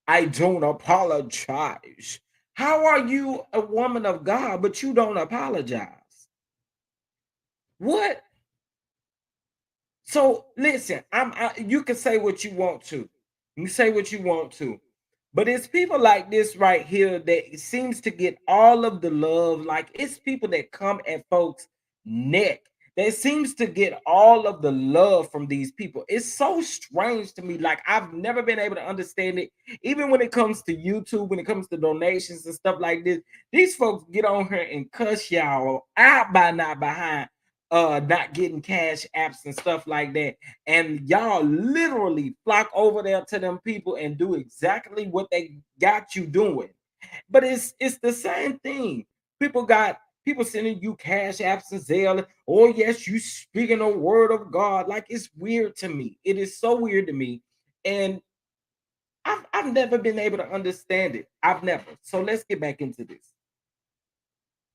I don't apologize. How are you a woman of God, but you don't apologize? What? So listen, you can say what you want to. You say what you want to. But it's people like this right here that seems to get all of the love. Like it's people that come at folks' neck. That seems to get all of the love from these people. It's so strange to me. Like I've never been able to understand it. Even when it comes to YouTube, when it comes to donations and stuff like this, these folks get on here and cuss y'all out by not behind not getting cash apps and stuff like that, and y'all literally flock over there to them people and do exactly what they got you doing. But it's the same thing. People sending you cash apps and Zelle. Oh yes, you speaking a word of God. Like it's weird to me. It is so weird to me, and I've never been able to understand it. I've never. So let's get back into this.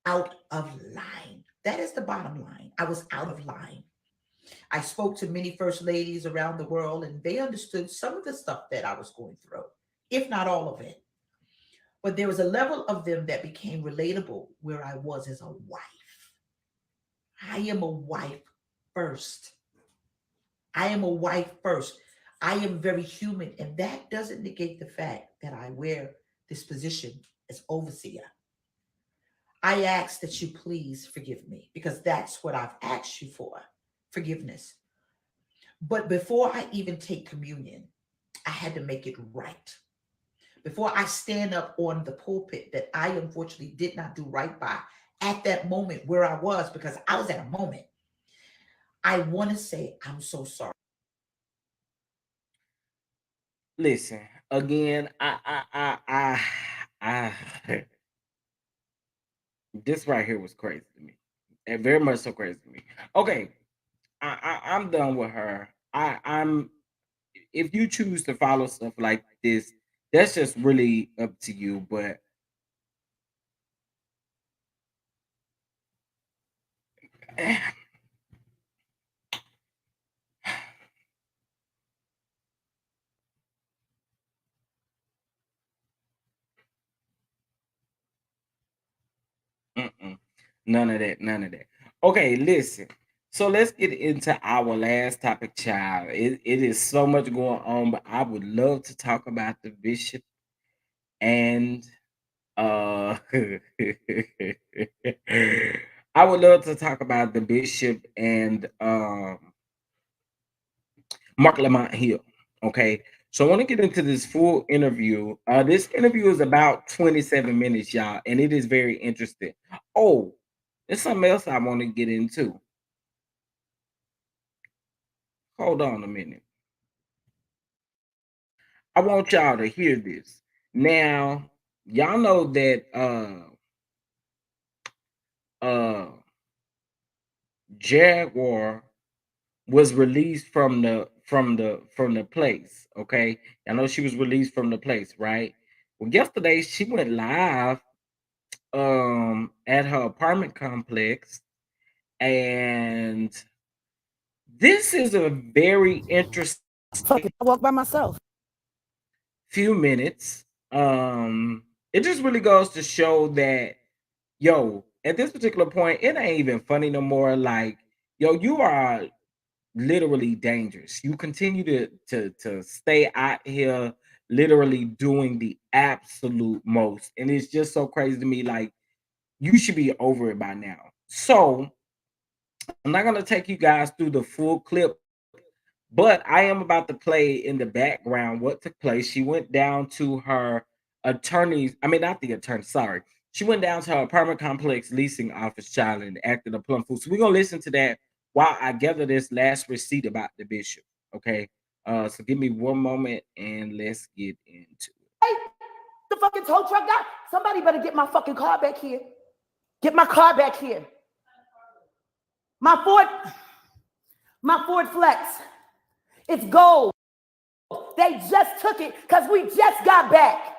Out of line. That is the bottom line. I was out of line. I spoke to many first ladies around the world, and they understood some of the stuff that I was going through, if not all of it. But there was a level of them that became relatable where I was as a wife. I am a wife first. I am a wife first. I am very human, and that doesn't negate the fact that I wear this position as overseer. I ask that you please forgive me because that's what I've asked you for, forgiveness. But before I even take communion, I had to make it right. Before I stand up on the pulpit that I unfortunately did not do right by at that moment where I was, because I was at a moment, I want to say, I'm so sorry. Listen, again, I this right here was crazy to me. And very much so crazy to me. Okay, I'm done with her. I'm if you choose to follow stuff like this, that's just really up to you. But mm-mm, none of that, none of that. Okay, listen. So let's get into our last topic, child. It is so much going on, but I would love to talk about the bishop and I would love to talk about the bishop and Mark Lamont Hill. Okay. So I want to get into this full interview. This interview is about 27 minutes, y'all, and it is very interesting. Oh, there's something else I want to get into. Hold on a minute. I want y'all to hear this. Now, y'all know that uh Jaguar was released from the place. Okay, I know she was released from the place, right? Well, yesterday she went live at her apartment complex, and this is a very interesting Fuck it, I walk by myself. few minutes. It just really goes to show that, yo, at this particular point, it ain't even funny no more. Like, yo, you are literally dangerous. You continue to stay out here literally doing the absolute most. And it's just so crazy to me. Like, you should be over it by now. So I'm not gonna take you guys through the full clip, but I am about to play in the background what took place. She went down to her attorney's, I mean, not the attorney, sorry. She went down to her apartment complex leasing office, child, and acted a plum fool. So we're gonna listen to that while I gather this last receipt about the bishop. Okay. So give me one moment and let's get into it. Hey, the fucking tow truck guy. Somebody better get my fucking car back here. Get my car back here. My Ford. My Ford Flex. It's gold. They just took it because we just got back.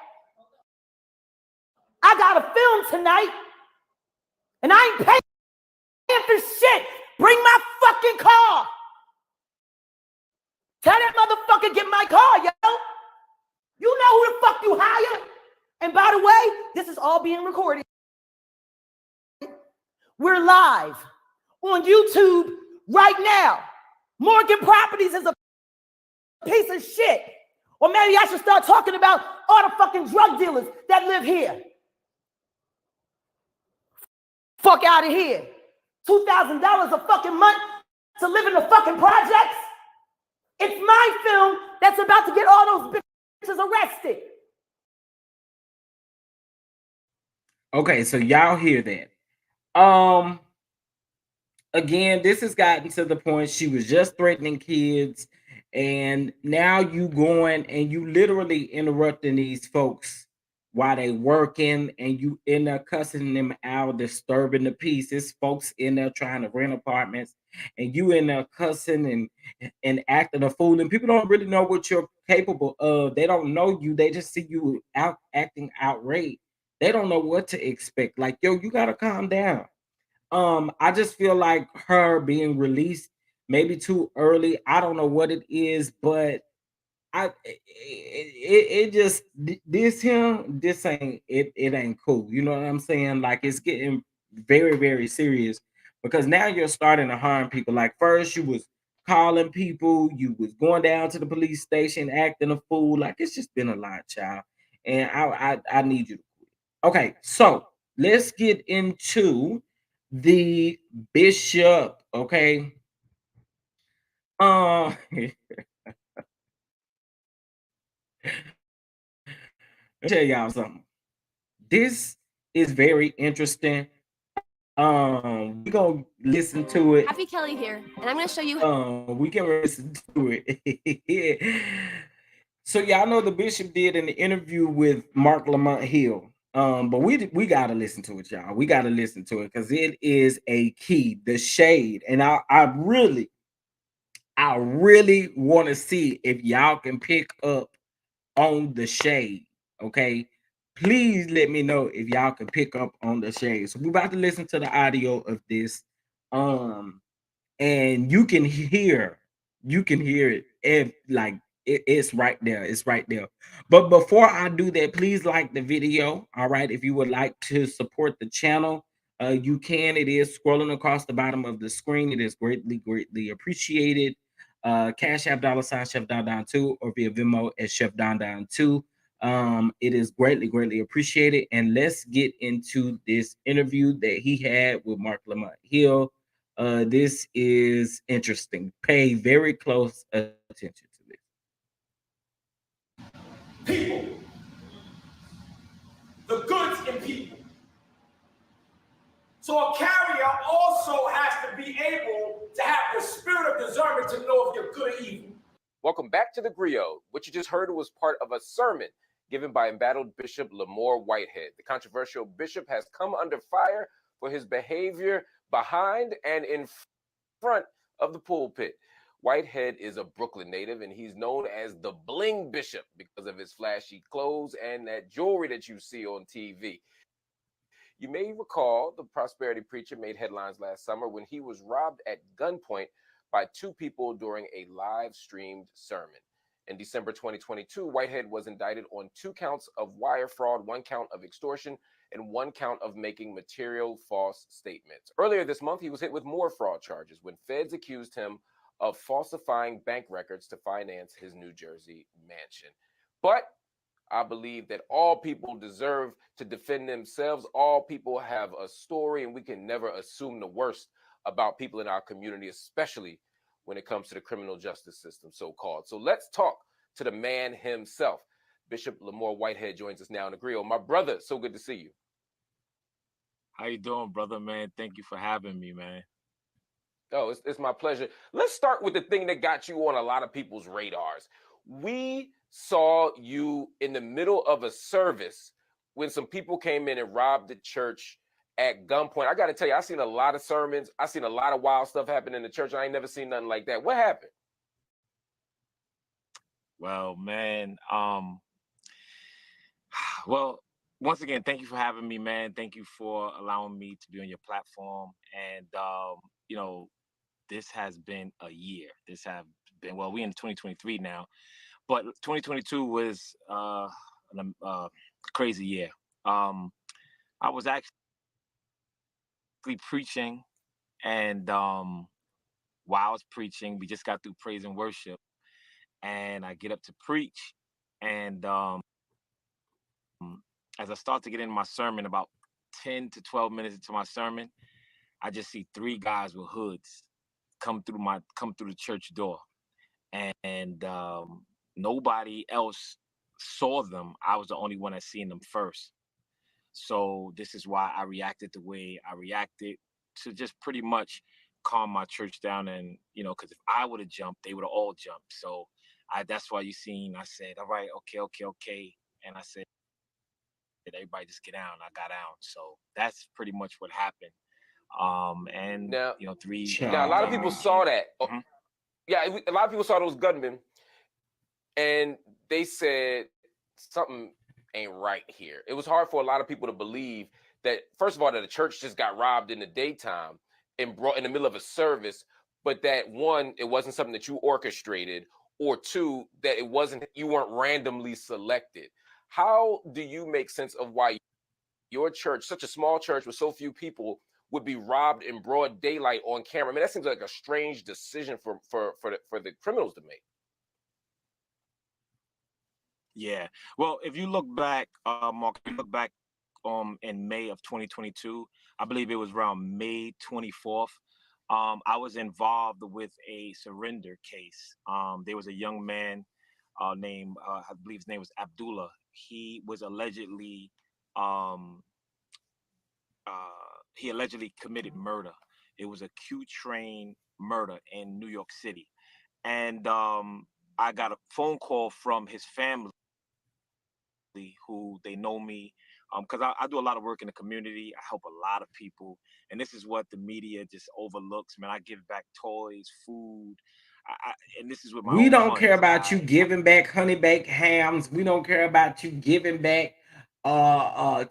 I got a film tonight, and I ain't paying for shit. Bring my fucking car. Tell that motherfucker get my car, yo. You know who the fuck you hired. And by the way, this is all being recorded. We're live on YouTube right now. Morgan Properties is a piece of shit. Or maybe I should start talking about all the fucking drug dealers that live here. Fuck out of here. $2,000 a fucking month to live in the fucking projects. It's my film that's about to get all those bitches arrested. Okay, so y'all hear that. Again, this has gotten to the point she was just threatening kids, and now you going and you literally interrupting these folks while they working, and you in there cussing them out, disturbing the peace. It's folks in there trying to rent apartments, and you in there cussing and acting a fool, and people don't really know what you're capable of. They don't know you. They just see you out acting outraged. They don't know what to expect. Like, yo, you gotta calm down. I just feel like her being released maybe too early. I don't know what it is, but it just this ain't it ain't cool. You know what I'm saying? Like, it's getting very, very serious because now you're starting to harm people. Like, first you was calling people, you was going down to the police station acting a fool. Like, it's just been a lot, child. And I need you to quit. Okay, so let's get into the bishop. Okay. Let me tell y'all something. This is very interesting. We're gonna listen to it. Happy Kelly here, and I'm gonna show you. We can listen to it. So y'all know the bishop did an interview with Mark Lamont Hill. But we gotta listen to it, y'all. We gotta listen to it because it is a key, the shade. And I really want to see if y'all can pick up on the shade. Okay. Please let me know if y'all can pick up on the shade. So we're about to listen to the audio of this. And you can hear it if like it's right there. It's right there. But before I do that, please like the video. All right. If you would like to support the channel, you can. It is scrolling across the bottom of the screen. It is greatly appreciated. Cash App $ Chef Don Don 2 or via Venmo at Chef Don Don 2. It is greatly appreciated. And let's get into this interview that he had with Mark Lamont Hill. This is interesting. Pay very close attention to this. People, the goods in people. So a carrier also has to be able to have the spirit of discernment to know if you're good or evil. Welcome back to the Griot. What you just heard was part of a sermon given by embattled Bishop Lamore Whitehead. The controversial bishop has come under fire for his behavior behind and in front of the pulpit. Whitehead is a Brooklyn native, and he's known as the Bling Bishop because of his flashy clothes and that jewelry that you see on TV. You may recall the prosperity preacher made headlines last summer when he was robbed at gunpoint by two people during a live streamed sermon. In December 2022, Whitehead was indicted on 2 counts of wire fraud, 1 count of extortion, and 1 count of making material false statements. Earlier this month, he was hit with more fraud charges when feds accused him of falsifying bank records to finance his New Jersey mansion. But I believe that all people deserve to defend themselves. All people have a story, and we can never assume the worst about people in our community, especially when it comes to the criminal justice system, so-called. So let's talk to the man himself. Bishop Lamore Whitehead joins us now in the grill. My brother, so good to see you. How you doing, brother, man? Thank you for having me, man. Oh, it's my pleasure. Let's start with the thing that got you on a lot of people's radars. We saw you in the middle of a service when some people came in and robbed the church at gunpoint. I got to tell you, I seen a lot of sermons. I seen a lot of wild stuff happen in the church. I ain't never seen nothing like that. What happened? Well, man, well, once again, thank you for having me, man. Thank you for allowing me to be on your platform. And you know, this has been a year. This have been, well, we in 2023 now, but 2022 was a crazy year. I was actually preaching, and while I was preaching, we just got through praise and worship, and I get up to preach, and as I start to get into my sermon, about 10 to 12 minutes into my sermon, I just see 3 guys with hoods come through the church door, and nobody else saw them. I was the only one that seen them first. So this is why I reacted the way I reacted, to just pretty much calm my church down. And, you know, because if I would have jumped, they would have all jumped. So that's why I said, all right, okay. And I said, everybody just get down. I got down. So that's pretty much what happened. And now, you know, 3. Now a lot of people saw that. Mm-hmm. Yeah, a lot of people saw those gunmen, and they said something ain't right here. It was hard for a lot of people to believe that, first of all, that the church just got robbed in the daytime and brought in the middle of a service, but that, one, it wasn't something that you orchestrated, or 2, that you weren't randomly selected. How do you make sense of why your church, such a small church with so few people, would be robbed in broad daylight on camera? I mean, that seems like a strange decision for the criminals to make. Yeah. Well, if you look back, Mark, if you look back in May of 2022, I believe it was around May 24th, I was involved with a surrender case. There was a young man named, I believe his name was Abdullah. He was allegedly, he allegedly committed murder. It was a Q-train murder in New York City. And I got a phone call from his family, who they know me, because I do a lot of work in the community. I help a lot of people, and this is what the media just overlooks. Man, I give back toys, food, and this is with my We own don't care funds. about you giving back honey baked hams. We don't care about you giving back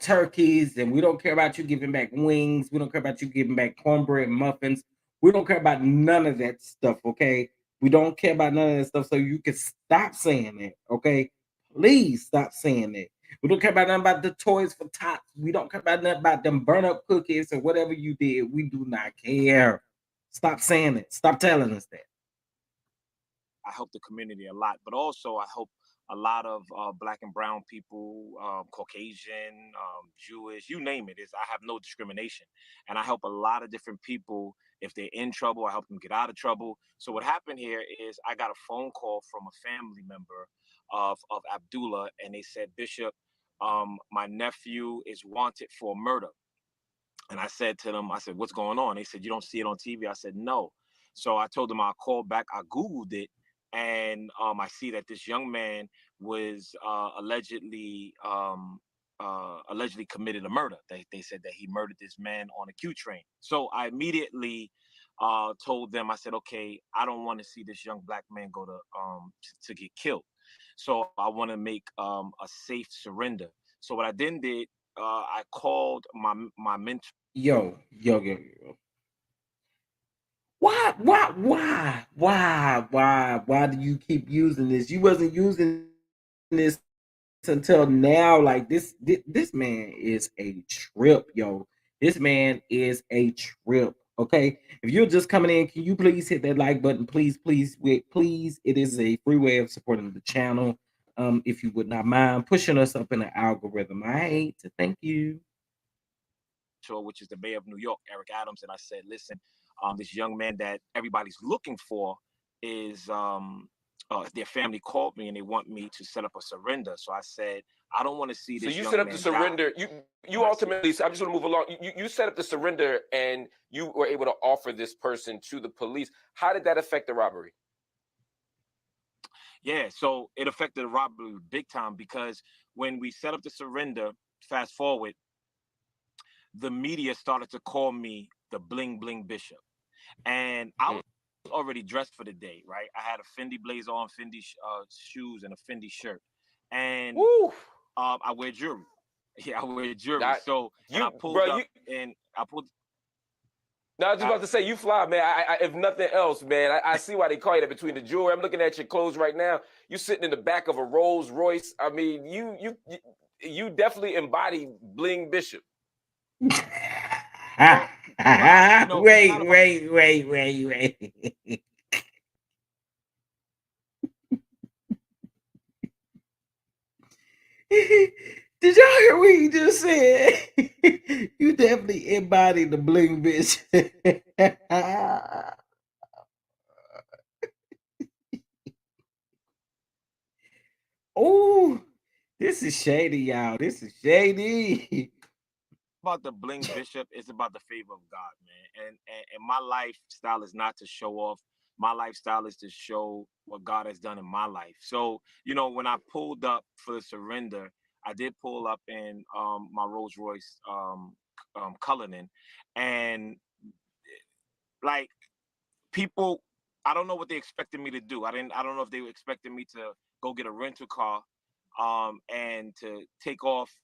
turkeys, and we don't care about you giving back wings. We don't care about you giving back cornbread muffins. We don't care about none of that stuff, okay? We don't care about none of that stuff, so you can stop saying that, okay? Please stop saying that. We don't care about nothing about the toys for tots. We don't care about nothing about them burn up cookies or whatever you did. We do not care. Stop saying it. Stop telling us that. I help the community a lot, but also I help a lot of Black and brown people, Caucasian, Jewish, you name it. I have no discrimination, and I help a lot of different people. If they're in trouble, I help them get out of trouble. So what happened here is I got a phone call from a family member of Abdullah, and they said, Bishop, my nephew is wanted for murder. And I said to them, I said, what's going on? They said, you don't see it on TV? I said, no. So I told them I'll call back. I Googled it, and I see that this young man was allegedly committed a murder. They said that he murdered this man on a Q train. So I immediately told them, I said, okay, I don't want to see this young Black man go to get killed. So I want to make a safe surrender. So what I then did, I called my mentor. Yo. Why do you keep using this? You wasn't using this until now. Like this man is a trip, yo. This man is a trip. Okay. If you're just coming in, can you please hit that like button? Please. It is a free way of supporting the channel. If you would not mind pushing us up in the algorithm. I hate to thank you. Which is the mayor of New York, Eric Adams, and I said, listen, this young man that everybody's looking for is their family called me and they want me to set up a surrender. So I said, I don't want to see this. So you young set up man the surrender. die. You ultimately, I just want to move along. You set up the surrender, and you were able to offer this person to the police. How did that affect the robbery? Yeah, so it affected the robbery big time, because when we set up the surrender, fast forward, the media started to call me the Bling Bling Bishop. And I was already dressed for the day, right? I had a Fendi blazer on, Fendi shoes, and a Fendi shirt. And I wear jewelry. Yeah, I wear jewelry. So I pulled up and I pulled. No, I was just about to say, you fly, man. I if nothing else, man, I see why they call you that between the jewelry. I'm looking at your clothes right now. You sitting in the back of a Rolls Royce. I mean, you definitely embody Bling Bishop. Wait. Did y'all hear what he just said? You definitely embody the bling bitch. Oh, this is shady, y'all. This is shady. About the Bling Bishop, it's about the favor of God, man. And my lifestyle is not to show off. My lifestyle is to show what God has done in my life. So, you know, when I pulled up for the surrender, I did pull up in my Rolls Royce Cullinan, and like people, I don't know what they expected me to do. I don't know if they were expecting me to go get a rental car and to take off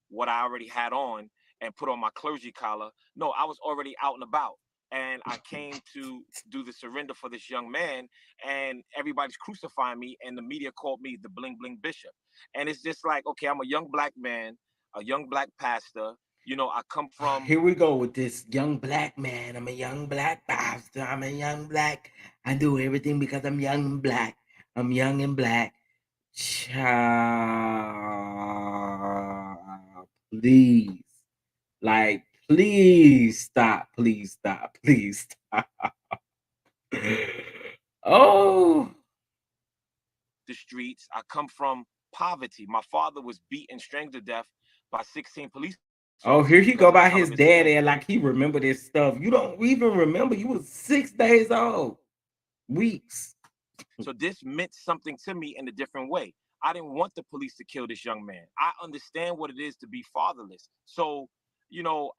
what I already had on and put on my clergy collar. No, I was already out and about. And I came to do the surrender for this young man, and everybody's crucifying me, and the media called me the Bling Bling Bishop. And it's just like, okay, I'm a young black man, a young black pastor. You know, I come from... Here we go with this young black man. I'm a young black pastor. I'm a young black. I do everything because I'm young and black. I'm young and black. Child, please. Like, please stop. Please stop. Please stop. Oh. The streets. I come from poverty. My father was beaten, strangled to death by 16 police. Oh, here he go by his daddy and like he remember this stuff. You don't even remember. You was 6 days old. Weeks. So this meant something to me in a different way. I didn't want the police to kill this young man. I understand what it is to be fatherless. So, you know,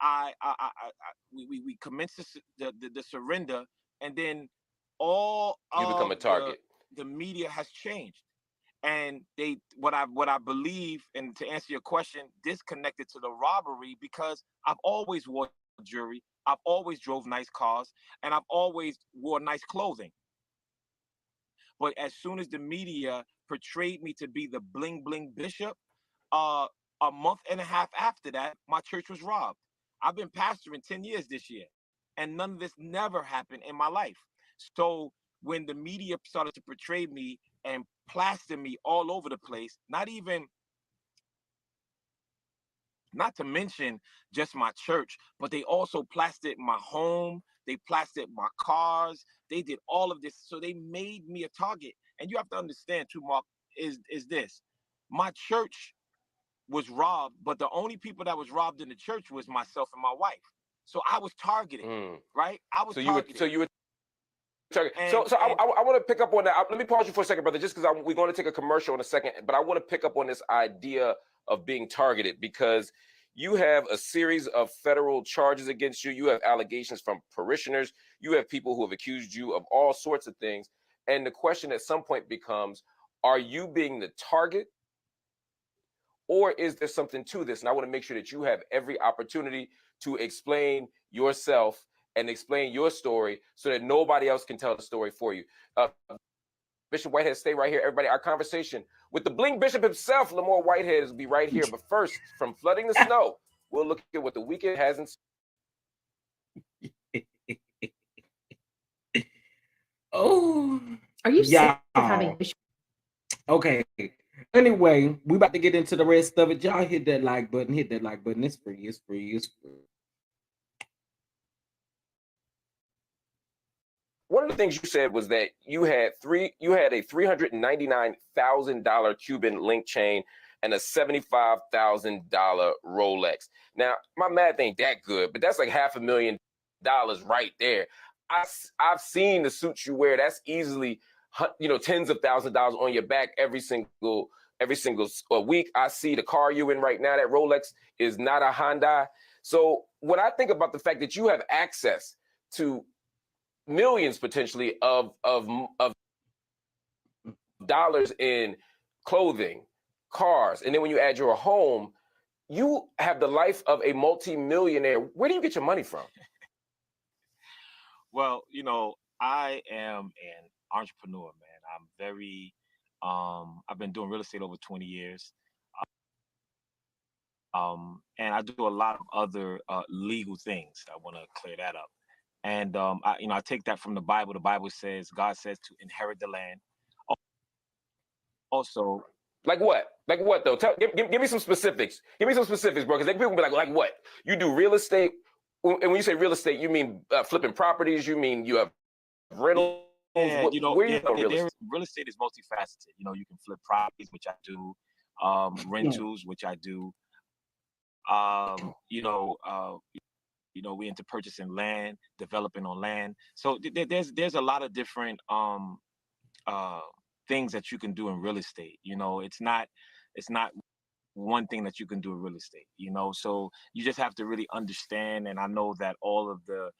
we commenced the surrender, and then all you become a target. The media has changed, and what I believe, and to answer your question, disconnected to the robbery, because I've always wore jewelry, I've always drove nice cars, and I've always wore nice clothing. But as soon as the media portrayed me to be the Bling Bling Bishop, a month and a half after that, my church was robbed. I've been pastoring 10 years this year, and none of this never happened in my life. So when the media started to portray me and plaster me all over the place, not to mention just my church, but they also plastered my home, they plastered my cars, they did all of this. So they made me a target. And you have to understand too, Mark, is this. My church was robbed, but the only people that was robbed in the church was myself and my wife. So I was targeted, right? I was targeted. You were targeted. I want to pick up on that. Let me pause you for a second, brother, just because we're going to take a commercial in a second, but I want to pick up on this idea of being targeted, because you have a series of federal charges against you. You have allegations from parishioners. You have people who have accused you of all sorts of things. And the question at some point becomes, are you being the target, or is there something to this? And I want to make sure that you have every opportunity to explain yourself and explain your story so that nobody else can tell the story for you. Bishop Whitehead, stay right here, everybody. Our conversation with the Bling Bishop himself, Lamont Whitehead, will be right here. But first, from flooding the snow, we'll look at what the weekend has in store. Oh, are you sick of having? Okay. Anyway, we about to get into the rest of it. Y'all hit that like button. Hit that like button. It's free. It's free. It's free. One of the things you said was that you had a $399,000 Cuban link chain and a $75,000 Rolex. Now, my math ain't that good, but that's like $500,000 right there. I've seen the suits you wear. That's easily, tens of thousands of dollars on your back every single week. I see the car you in right now. That Rolex is not a Hyundai. So when I think about the fact that you have access to millions potentially of dollars in clothing, cars, and then when you add your home, you have the life of a multi-millionaire. Where do you get your money from? Well, you know, I am an entrepreneur, man. I'm very, I've been doing real estate over 20 years. And I do a lot of other legal things. I want to clear that up. And I take that from the Bible. The Bible says, God says to inherit the land. Also, like what? Like what though? Give me some specifics. Give me some specifics, bro. Because people be like what? You do real estate, and when you say real estate, you mean flipping properties? You mean you have rentals? Yeah, real estate? Real estate is multifaceted. You know, you can flip properties, which I do, rentals, which I do. We into purchasing land, developing on land. So there's a lot of different things that you can do in real estate. You know, it's not one thing that you can do in real estate. You know, so you just have to really understand. And I know that all of the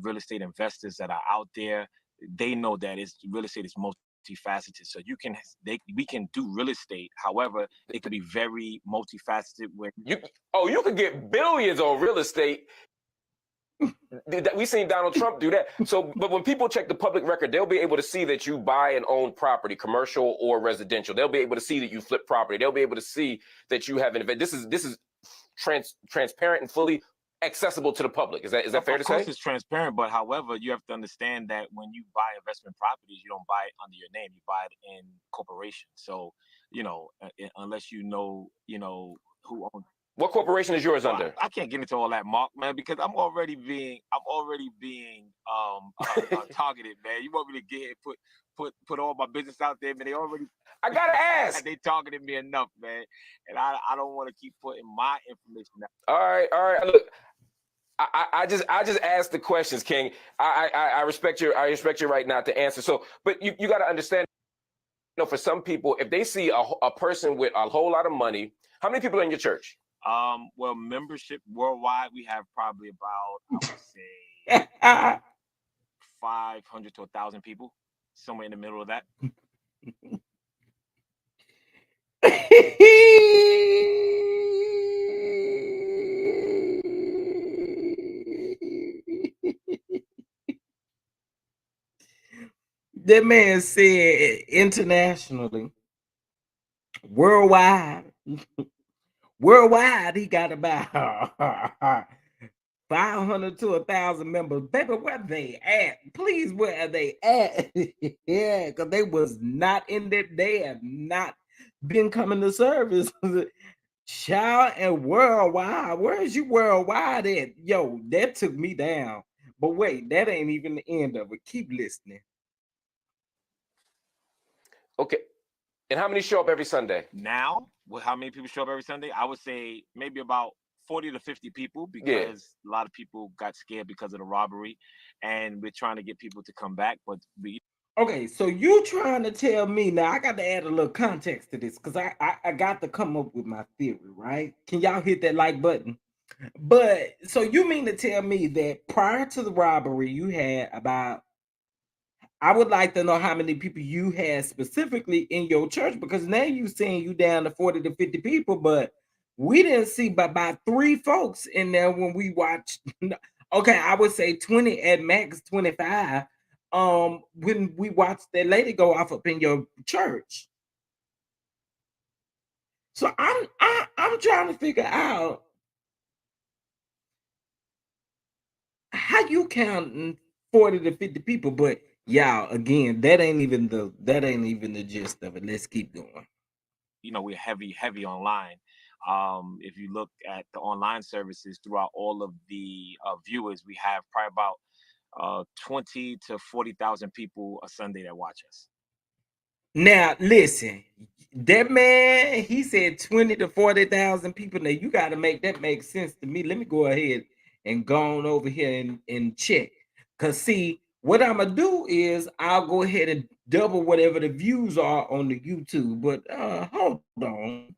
real estate investors that are out there, they know that real estate is multifaceted. So we can do real estate. However, it could be very multifaceted where you could get billions on real estate. We seen Donald Trump do that. So, but when people check the public record, they'll be able to see that you buy and own property, commercial or residential. They'll be able to see that you flip property. They'll be able to see that you have an event. This is transparent and fully accessible to the public. Is that fair to say? Of course, it's transparent, but however, you have to understand that when you buy investment properties, you don't buy it under your name. You buy it in corporation. So, you know, unless you know who owns. What corporation is yours under? I can't get into all that, Mark, man, because I'm already being targeted, man. You want me to get here, put all my business out there, man? They already. I gotta ask. They targeted me enough, man, and I don't want to keep putting my information out. All right. Look, I just asked the questions, King. I respect your right now to answer. So, but you got to understand. You know, for some people, if they see a person with a whole lot of money, how many people are in your church? Well, membership worldwide, we have probably about, I would say, 500 to 1,000 people, somewhere in the middle of that. That man said internationally, worldwide, he got about 500 to 1,000 members. Baby, where they at? Please, where are they at? Yeah, because they was not in that. They have not been coming to service. Child, and worldwide. Where is you worldwide at? Yo, that took me down. But wait, that ain't even the end of it. Keep listening. Okay. And how many show up every Sunday? Now, how many people show up every Sunday? I would say maybe about 40 to 50 people, because a lot of people got scared because of the robbery, and we're trying to get people to come back. But okay, so you trying to tell me now? I got to add a little context to this because I got to come up with my theory, right? Can y'all hit that like button? But so you mean to tell me that prior to the robbery, you had about, I would like to know how many people you had specifically in your church, because now you saying you down to 40 to 50 people, but we didn't see but about 3 folks in there when we watched. Okay, I would say 20 at max, 25. When we watched that lady go off up in your church. So I'm trying to figure out how you counting 40 to 50 people, but y'all, again, that ain't even the gist of it. Let's keep going. You know, we're heavy online. If you look at the online services throughout all of the viewers, we have probably about 20 to 40,000 people a Sunday that watch us. Now, listen, that man, he said 20 to 40,000 people. Now, you got to make that make sense to me. Let me go ahead and go on over here and check. Because, see, what I'm going to do is I'll go ahead and double whatever the views are on the YouTube. But hold on.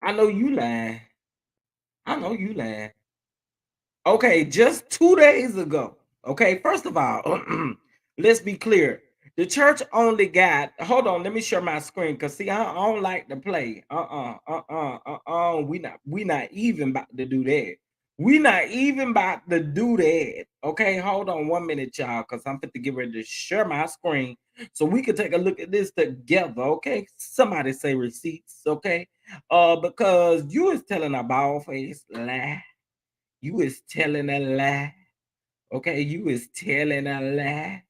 I know you lying. I know you lying. Okay, just 2 days ago. Okay, first of all, let's be clear. The church only got. Hold on, let me share my screen. Cause see, I don't like to play. We not even about to do that. We not even about to do that. Okay, hold on 1 minute, y'all. Cause I'm fit to get ready to share my screen so we can take a look at this together. Okay, somebody say receipts. Okay, because you is telling a bald face lie. You is telling a lie. Okay, you is telling a lie.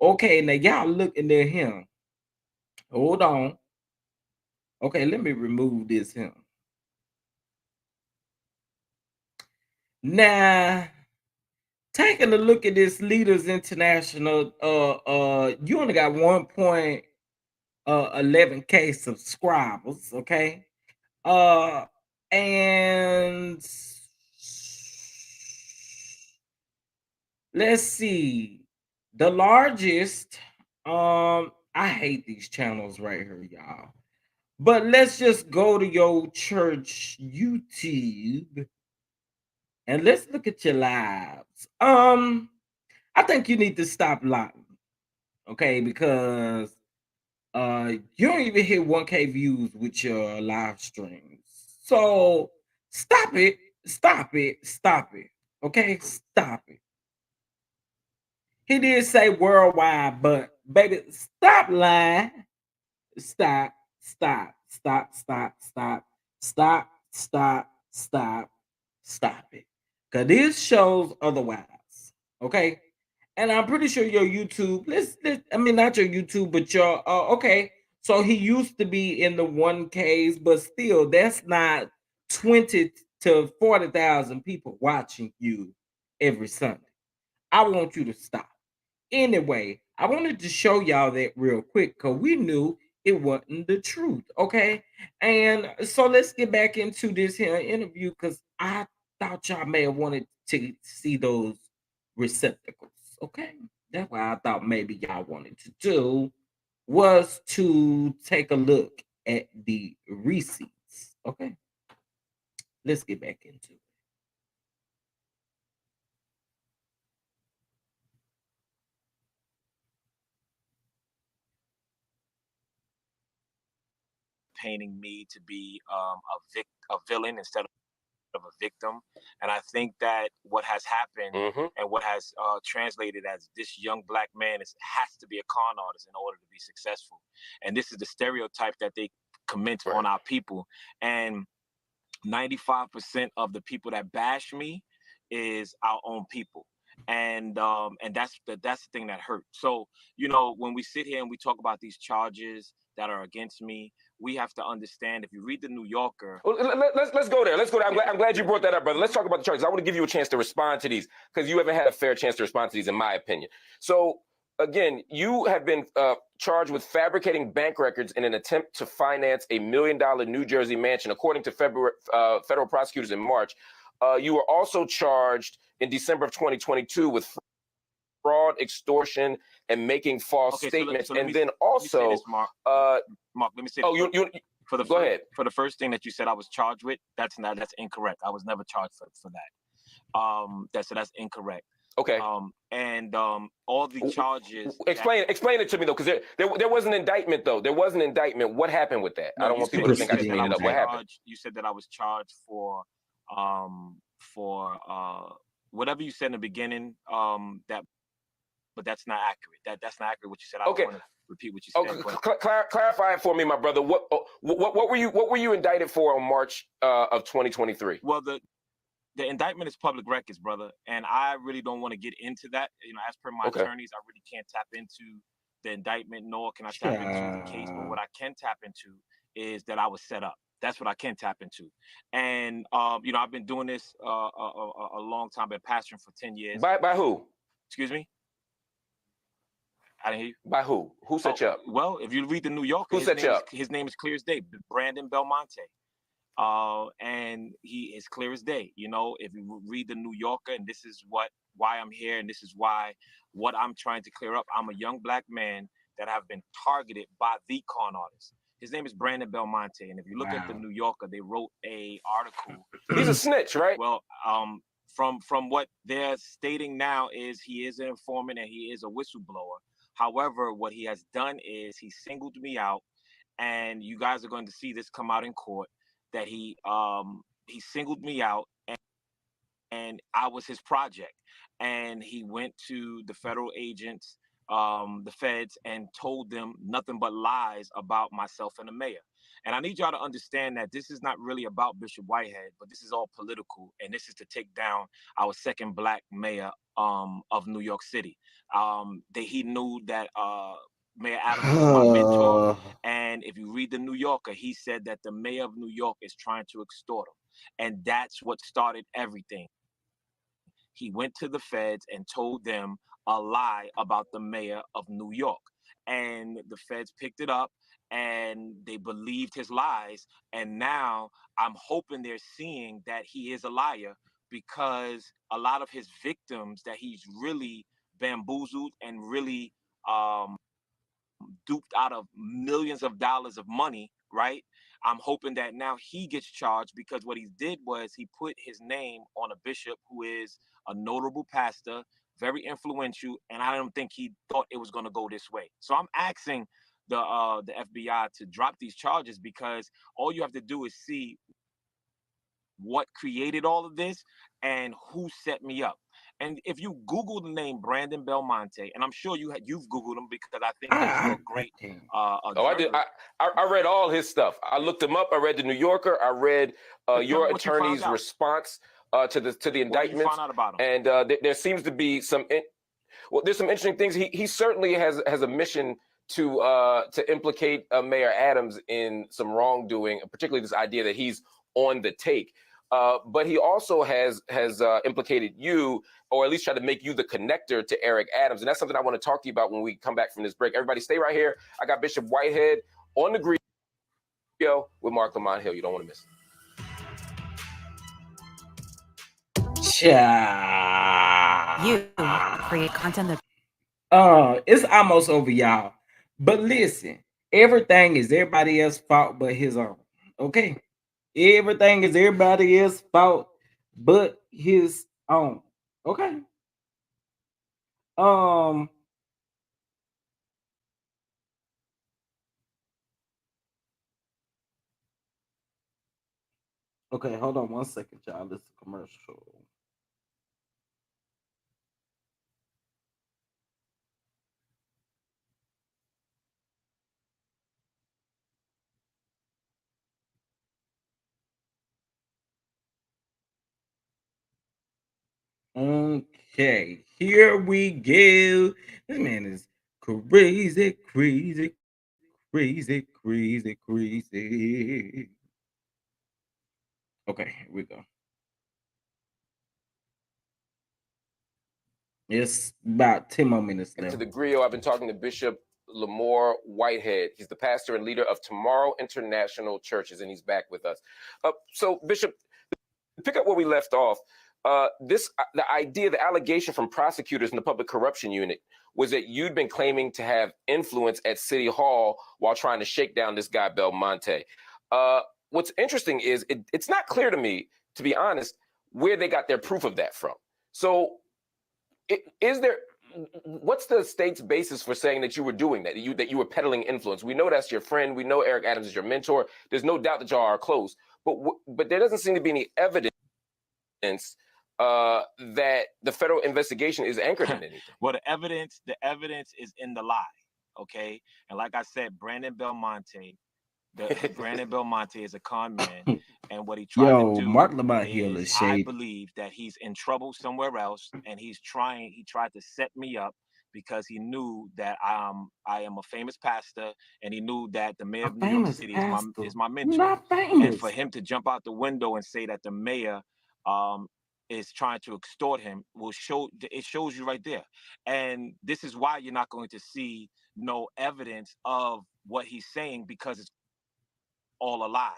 Okay, now y'all looking at him. Hold on. Okay, let me remove this him. Now, taking a look at this Leaders International, you only got 1.11K subscribers, okay? And let's see. The largest, I hate these channels right here, y'all. But let's just go to your church YouTube and let's look at your lives. I think you need to stop lying, okay? Because you don't even hit 1K views with your live streams. So stop it, stop it, stop it. Okay, stop it. He did say worldwide, but baby, stop lying. Stop, stop, stop, stop, stop, stop, stop, stop, stop it. Because this shows otherwise. Okay. And I'm pretty sure your YouTube, I mean, not your YouTube, but your, okay. So he used to be in the 1Ks, but still, that's not 20 to 40,000 people watching you every Sunday. I want you to stop. Anyway, I wanted to show y'all that real quick because we knew it wasn't the truth. Okay. And so let's get back into this here interview because I thought y'all may have wanted to see those receptacles. Okay. That's why I thought maybe y'all wanted to do was to take a look at the receipts. Okay. Let's get back into it. Painting me to be a villain instead of a victim. And I think that what has happened and what has translated as this young black man has to be a con artist in order to be successful. And this is the stereotype that they commit on our people. And 95% of the people that bash me is our own people. And that's the thing that hurt. So, you know, when we sit here and we talk about these charges that are against me, we have to understand, if you read the New Yorker. Well, let's go there. Let's go there. I'm glad you brought that up, brother. Let's talk about the charges. I want to give you a chance to respond to these because you haven't had a fair chance to respond to these, in my opinion. So, again, you have been charged with fabricating bank records in an attempt to finance a $1 million New Jersey mansion, according to federal prosecutors in March. You were also charged in December of 2022 with fraud, extortion, and making false statements. And then also, Mark, let me say. Oh, go ahead. For the first thing that you said I was charged with, that's incorrect. I was never charged for that. That's incorrect. Okay. All the charges. Explain it to me though, because there was an indictment though. There was an indictment. What happened with that? I don't want people to think I just made it up. What happened? You said that I was charged for whatever you said in the beginning. But that's not accurate. That's not accurate what you said. I don't want to repeat what you said. Clarify it for me, my brother. What were you indicted for on March of 2023? Well, the indictment is public records, brother, and I really don't want to get into that. You know, as per my attorneys, I really can't tap into the indictment, nor can I tap into the case. But what I can tap into is that I was set up. That's what I can tap into. And you know, I've been doing this a long time. Been pastoring for 10 years. By who? Excuse me? I didn't hear you. By who? Who set you up? Well, if you read the New Yorker, who set you up? His name is clear as day, Brandon Belmonte. And he is clear as day. You know, if you read the New Yorker, and this is why I'm here, and this is what I'm trying to clear up. I'm a young black man that have been targeted by the con artists. His name is Brandon Belmonte, and if you look at the New Yorker, they wrote a article. He's a snitch, right? Well, from what they're stating now is he is an informant and he is a whistleblower. However, what he has done is he singled me out, and you guys are going to see this come out in court, that he singled me out, and I was his project. And he went to the federal agents, the feds, and told them nothing but lies about myself and the mayor. And I need y'all to understand that this is not really about Bishop Whitehead, but this is all political, and this is to take down our second black mayor of New York City. He knew that Mayor Adams was my mentor, and if you read the New Yorker, he said that the mayor of New York is trying to extort him, and that's what started everything. He went to the feds and told them a lie about the mayor of New York, and the feds picked it up and they believed his lies. And now I'm hoping they're seeing that he is a liar, because a lot of his victims that he's really bamboozled and really duped out of millions of dollars of money, right? I'm hoping that now he gets charged, because what he did was he put his name on a bishop who is a notable pastor, very influential, and I don't think he thought it was going to go this way. So I'm asking the FBI to drop these charges, because all you have to do is see what created all of this and who set me up. And if you Google the name Brandon Belmonte, and I'm sure you've Googled him, because I think that you're a great I did. I read all his stuff. I looked him up. I read the New Yorker. I read your attorney's response to the indictments. What did you find out about him? And there seems to be there's some interesting things. He certainly has a mission to implicate Mayor Adams in some wrongdoing, particularly this idea that he's on the take. But he also has implicated you, or at least tried to make you the connector to Eric Adams. And that's something I want to talk to you about when we come back from this break. Everybody stay right here. I got Bishop Whitehead on the Griot with Mark Lamont Hill. You don't want to miss it. You create content that it's almost over, y'all. But listen, everything is everybody else's fault but his own. Okay? Everything is everybody else's fault but his own. Okay? Okay, hold on 1 second, y'all. This is a commercial. Okay, here we go. This man is crazy, crazy, crazy, crazy, crazy. Okay, here we go. It's about 10 more minutes left. To the Griot, I've been talking to Bishop Lamore Whitehead. He's the pastor and leader of Tomorrow International Churches, and he's back with us. So, Bishop, to pick up where we left off, the allegation from prosecutors in the public corruption unit was that you'd been claiming to have influence at City Hall while trying to shake down this guy Belmonte. What's interesting is it's not clear to me, to be honest, where they got their proof of that from. So, what's the state's basis for saying that you were doing that, that you were peddling influence? We know that's your friend. We know Eric Adams is your mentor. There's no doubt that y'all are close. But there doesn't seem to be any evidence that the federal investigation is anchored in anything. Well, the evidence is in the lie, okay? And like I said, Brandon Belmonte is a con man, and what he tried to do Mark Lamont Hill is I shady. believe that he's in trouble somewhere else, and he tried to set me up, because he knew that I am a famous pastor, and he knew that the mayor of New York City is my mentor. And for him to jump out the window and say that the mayor is trying to extort him shows you right there. And this is why you're not going to see no evidence of what he's saying, because it's all a lie.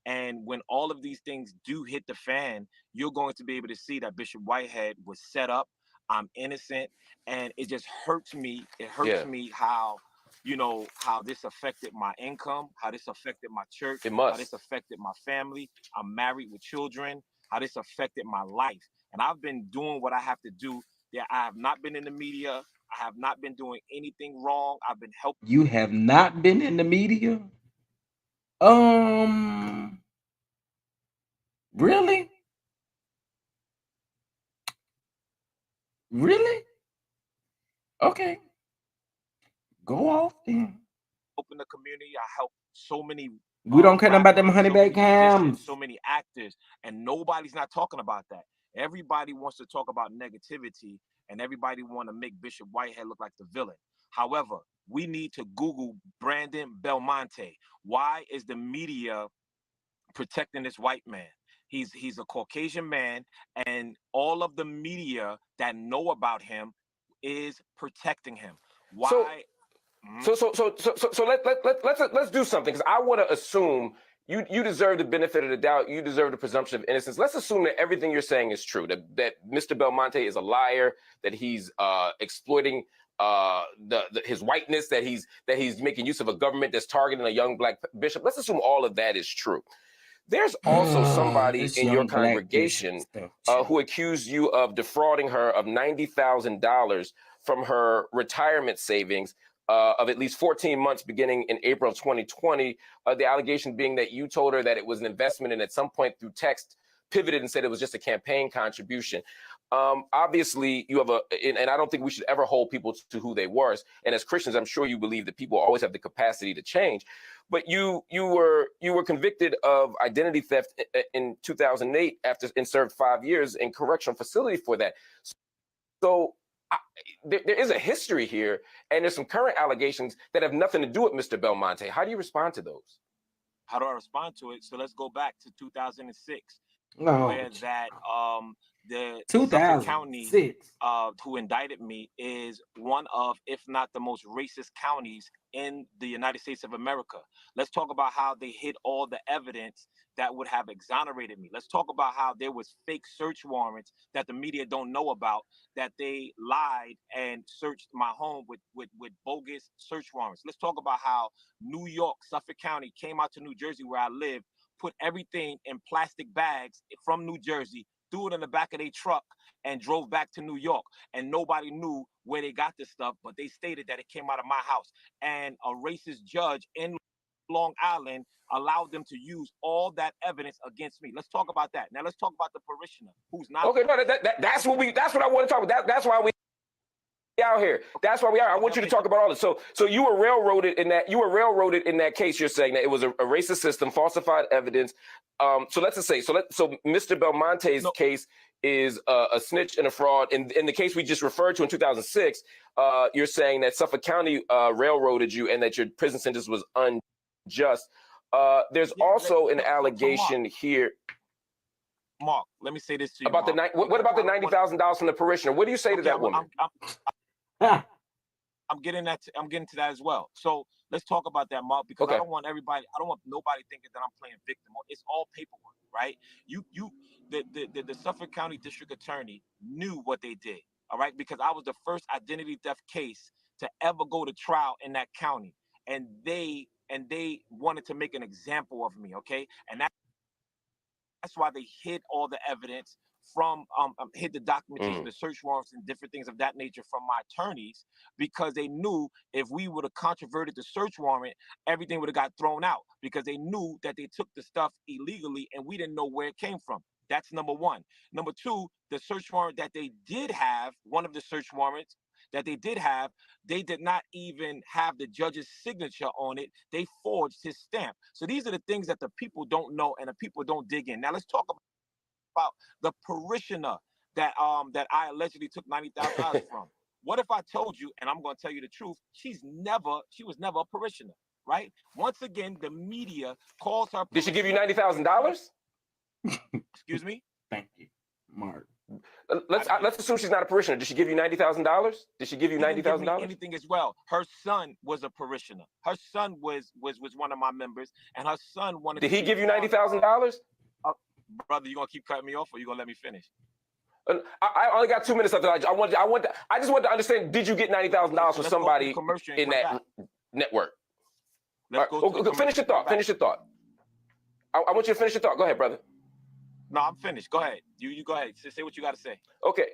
And when all of these things do hit the fan, you're going to be able to see that Bishop Whitehead was set up. I'm innocent, and it just hurts me. It hurts me how you know, how this affected my income, how this affected my church, It how must. this affected my family. I'm married with children, how this affected my life. And I've been doing what I have to do. Yeah, I have not been in the media. I have not been doing anything wrong. I've been helping. You have not been in the media? Really? Really? Okay. Go off then. Helping the community. I help so many. We don't care about them honey so many baked hams. musicians, so many actors, and nobody's not talking about that. Everybody wants to talk about negativity, and everybody want to make Bishop Whitehead look like the villain. However, we need to Google Brandon Belmonte. Why is the media protecting this white man? He's a Caucasian man, and all of the media that know about him is protecting him. Why? So let's do something, because I want to assume you deserve the benefit of the doubt. You deserve the presumption of innocence. Let's assume that everything you're saying is true. That Mr. Belmonte is a liar. That he's exploiting his whiteness. That he's making use of a government that's targeting a young black bishop. Let's assume all of that is true. There's also somebody in your congregation who accused you of defrauding her of $90,000 from her retirement savings of at least 14 months beginning in April of 2020. The allegation being that you told her that it was an investment, and at some point through text pivoted and said it was just a campaign contribution. Obviously, you have and I don't think we should ever hold people to who they were. And as Christians, I'm sure you believe that people always have the capacity to change. But you were convicted of identity theft in 2008 and served 5 years in correctional facility for that. So there is a history here, and there's some current allegations that have nothing to do with Mr. Belmonte. How do you respond to those? How do I respond to it? So let's go back to 2006, Oh. where that the 2006. Suffolk County who indicted me is one of, if not the most racist counties in the United States of America. Let's talk about how they hid all the evidence that would have exonerated me. Let's talk about how there was fake search warrants that the media don't know about, that they lied and searched my home with bogus search warrants. Let's talk about how New York, Suffolk County came out to New Jersey where I live, put everything in plastic bags from New Jersey, threw it in the back of their truck, and drove back to New York. And nobody knew where they got this stuff, but they stated that it came out of my house. And a racist judge in Long Island allowed them to use all that evidence against me. Let's talk about that. Now let's talk about the parishioner who's not. Okay, no, that's what I want to talk about. That's why we out here. That's why we are. I want you to talk about all this. So you were railroaded in that. You were railroaded in that case. You're saying that it was a racist system, falsified evidence. So let's just say. So Mr. Belmonte's case is a snitch and a fraud. In the case we just referred to in 2006, you're saying that Suffolk County railroaded you and that your prison sentence was unjust. There's also an allegation here. Mark, let me say this to you. About what about the $90,000 from the parishioner? What do you say to that woman? I'm getting to that as well. So let's talk about that, Mark, because I don't want nobody thinking that I'm playing victim. It's all paperwork, right? The Suffolk County District Attorney knew what they did, all right? Because I was the first identity theft case to ever go to trial in that county, and they wanted to make an example of me, okay? And that's why they hid all the evidence from hid the documentation, the search warrants, and different things of that nature from my attorneys, because they knew if we would have controverted the search warrant, everything would have got thrown out, because they knew that they took the stuff illegally and we didn't know where it came from. That's number one. Number two, the search warrant that they did have, one of the search warrants that they did have, they did not even have the judge's signature on it. They forged his stamp. So these are the things that the people don't know and the people don't dig in. Now let's talk about the parishioner that I allegedly took $90,000 from. What if I told you, and I'm going to tell you the truth, she was never a parishioner, right? Once again, the media calls her. Did she give you $90,000? Excuse me? Thank you, Mark. Let's assume she's not a parishioner. Did she give you $90,000? Did she give you $90,000? Anything as well. Her son was a parishioner. Her son was one of my members, and her son wanted. Did he give you $90,000? Brother, you gonna keep cutting me off, or you gonna let me finish? I only got 2 minutes left. I just want to understand. Did you get $90,000 from somebody in that? network. Let's All go right, to the finish your thought. Finish your thought. I want you to finish your thought. Go ahead, brother. No, I'm finished. Go ahead. You go ahead. Say what you got to say. Okay.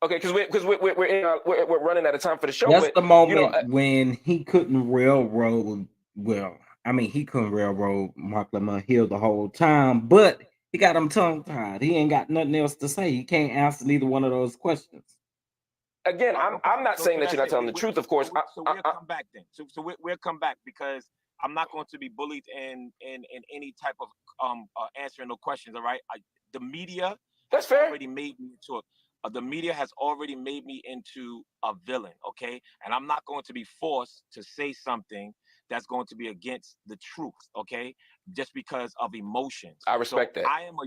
Okay, because we're running out of time for the show. That's but, the moment you know, when he couldn't railroad. Well, I mean, he couldn't railroad Mark Lamont Hill the whole time, but he got him tongue tied. He ain't got nothing else to say. He can't answer neither one of those questions. Again, I'm not saying that you're not telling the truth, of course. So we'll come back then. So we'll come back because I'm not going to be bullied in any type of answering no questions. All right, the media that's fair. Already made me into the media has already made me into a villain. Okay, and I'm not going to be forced to say something that's going to be against the truth. Okay, just because of emotions. I respect that. I am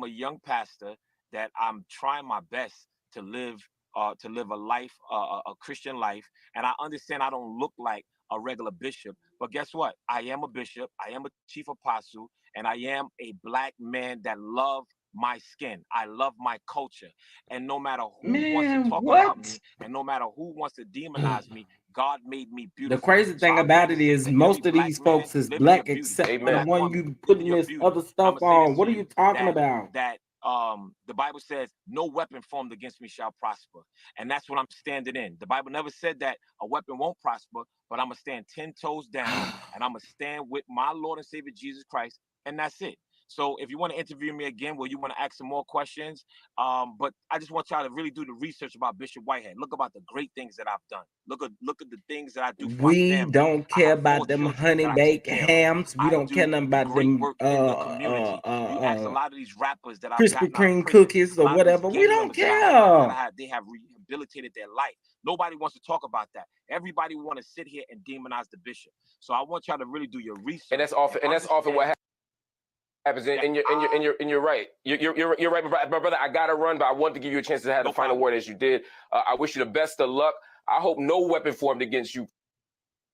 a young pastor that I'm trying my best to live a life, a Christian life. And I understand I don't look like a regular bishop, but guess what? I am a bishop. I am a chief apostle, and I am a black man that love my skin. I love my culture. And no matter who wants to talk about me, and no matter who wants to demonize me, God made me beautiful. The crazy thing about it is most of these folks is black, except the one you putting this other stuff on. What are you talking about? That the Bible says no weapon formed against me shall prosper, and that's what I'm standing in. The Bible never said that a weapon won't prosper, but I'm gonna stand 10 toes down, and I'm gonna stand with my Lord and Savior Jesus Christ, and that's it. So if you want to interview me again, well, you want to ask some more questions, but I just want y'all to really do the research about Bishop Whitehead. Look about the great things that I've done. Look at the things that I do for my family. Don't care about them honey baked hams. We don't care nothing about them you ask a lot of these rappers that I've Krispy Kreme cookies or whatever. We don't care. They have rehabilitated their life. Nobody wants to talk about that. Everybody want to sit here and demonize the bishop. So I want y'all to really do your research. And that's often what happens. And you're right. You're right, my brother. I gotta run, but I wanted to give you a chance to have the final word as you did. I wish you the best of luck. I hope no weapon formed against you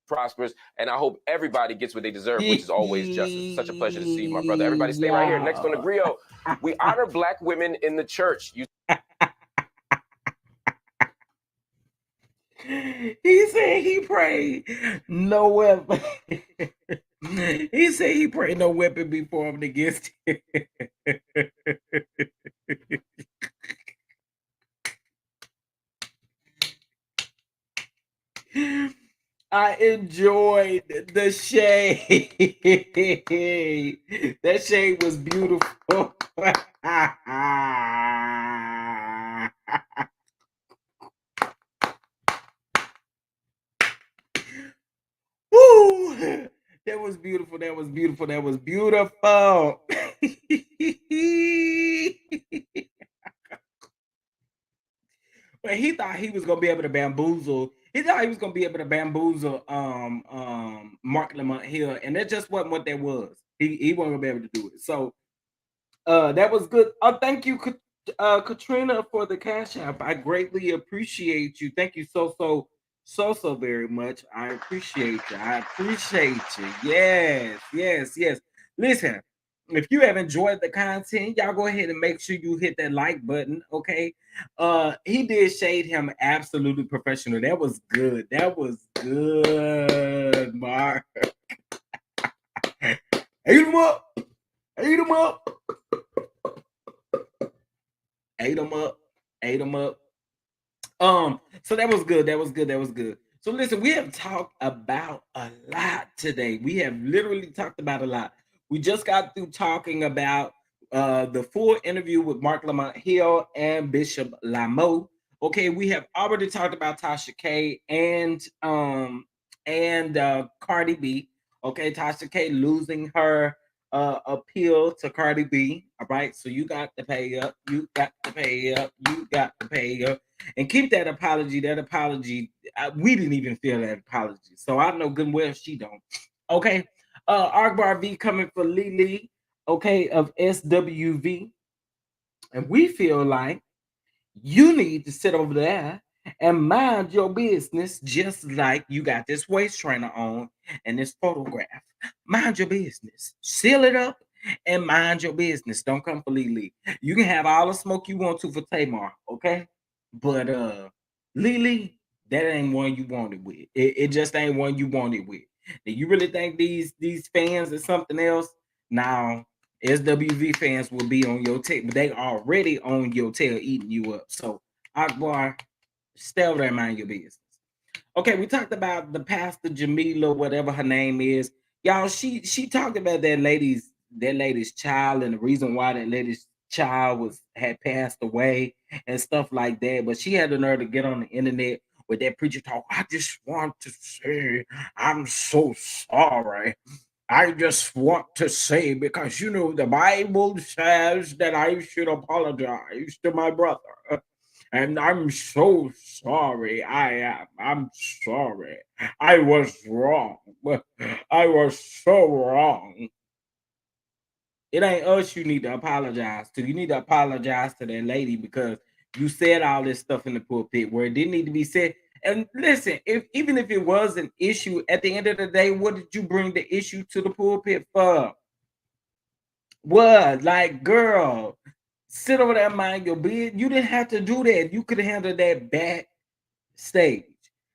prospers, and I hope everybody gets what they deserve, which is always justice. Such a pleasure to see you, my brother. Everybody stay right here. Next on the griot, we honor black women in the church. He said he prayed no weapon. He said he prayed no weapon be formed against him. I enjoyed the shade. That shade was beautiful. Woo! That was beautiful. That was beautiful. That was beautiful. But he thought he was gonna be able to bamboozle. He thought he was gonna be able to bamboozle Mark Lamont Hill, and that just wasn't what that was. He wasn't gonna be able to do it. So that was good. Thank you, Katrina, for the cash app. I greatly appreciate you. Thank you so very much. I appreciate you. I appreciate you. Yes. Listen, if you have enjoyed the content, y'all go ahead and make sure you hit that like button. Okay. He did shade him absolutely professional. That was good. That was good, Mark. Ate him up. Ate him up. Ate him up. Ate him up. So that was good. That was good. That was good. So listen, we have talked about a lot today. We have literally talked about a lot. We just got through talking about the full interview with Mark Lamont Hill and Bishop LaMont. Okay, we have already talked about Tasha K and Cardi B. Okay, Tasha K losing her appeal to Cardi B. All right, so you got to pay up. You got to pay up. You got to pay up. And keep that apology. That apology, we didn't even feel that apology. So I know good and well she don't. Okay. Akbar V coming for Lily, okay, of SWV. And we feel like you need to sit over there and mind your business, just like you got this waist trainer on and this photograph. Mind your business. Seal it up and mind your business. Don't come for Lily. You can have all the smoke you want to for Tamar, okay? But Lily, that ain't one you wanted with. It just ain't one you wanted with. Do you really think these fans are something else? Now, SWV fans will be on your tail, but they already on your tail eating you up. So, Akbar, stay over there and mind your business. Okay, we talked about the pastor Jamila, whatever her name is. Y'all, she talked about that lady's child and the reason why that lady's child had passed away and stuff like that. But she had the nerve to get on the internet with that preacher talk. I just want to say I'm so sorry. I just want to say, because you know the Bible says that I should apologize to my brother. And I'm so sorry. I'm sorry. I was wrong. I was so wrong. It ain't us you need to apologize to. You need to apologize to that lady because you said all this stuff in the pulpit where it didn't need to be said. And listen, even if it was an issue, at the end of the day, what did you bring the issue to the pulpit for? What? Like, girl, sit over there and mind your business. You didn't have to do that. You could have handled that backstage.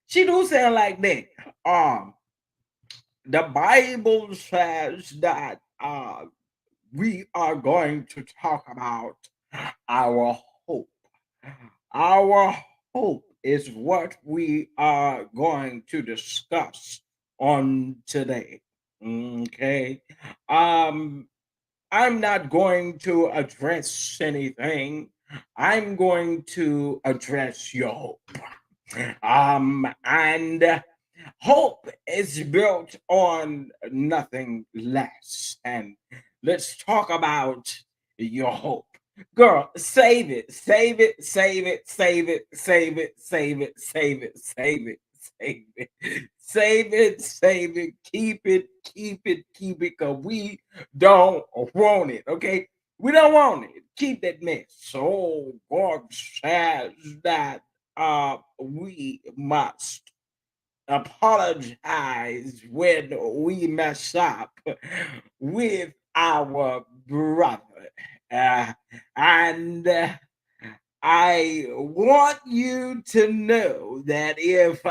She do sound like that. The Bible says that we are going to talk about our hope. Our hope is what we are going to discuss on today. Okay. I'm not going to address anything. I'm going to address your hope. And hope is built on nothing less. And let's talk about your hope. Girl, save it, save it, save it, save it, save it, save it, save it, save it, save it, save it, save it, keep it, keep it, keep it, because we don't want it, okay? We don't want it. Keep that mess. So God says that we must apologize when we mess up with our brother. And I want you to know that if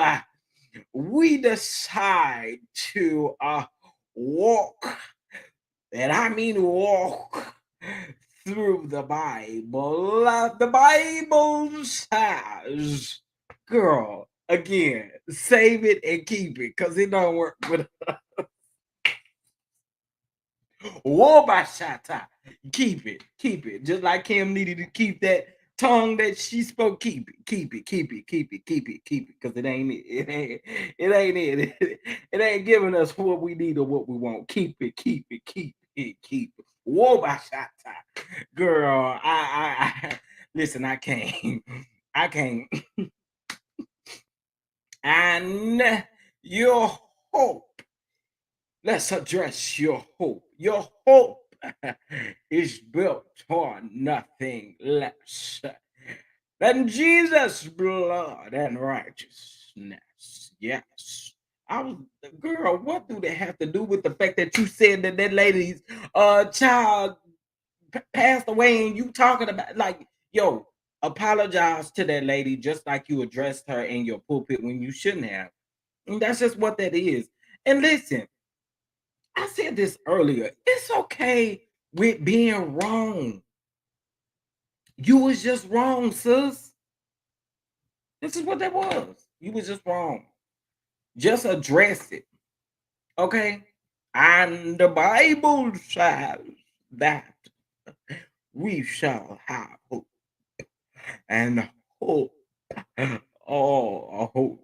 we decide to walk, and I mean walk through the Bible says, girl, again, save it and keep it, because it don't work with us. Wobashata, keep it. Just like Kim needed to keep that tongue that she spoke, keep it, because it ain't it. It ain't giving us what we need or what we want. Keep it. Wobashata, girl. I listen. I can't. And your hope. Let's address your hope. Your hope is built on nothing less than Jesus' blood and righteousness. Yes. Girl, what do they have to do with the fact that you said that lady's child passed away and you talking about, like, yo, apologize to that lady just like you addressed her in your pulpit when you shouldn't have. And that's just what that is. And listen, I said this earlier. It's okay with being wrong. You was just wrong, sis. This is what that was. You was just wrong. Just address it. Okay? And the Bible says that we shall have hope. And hope. Oh, hope.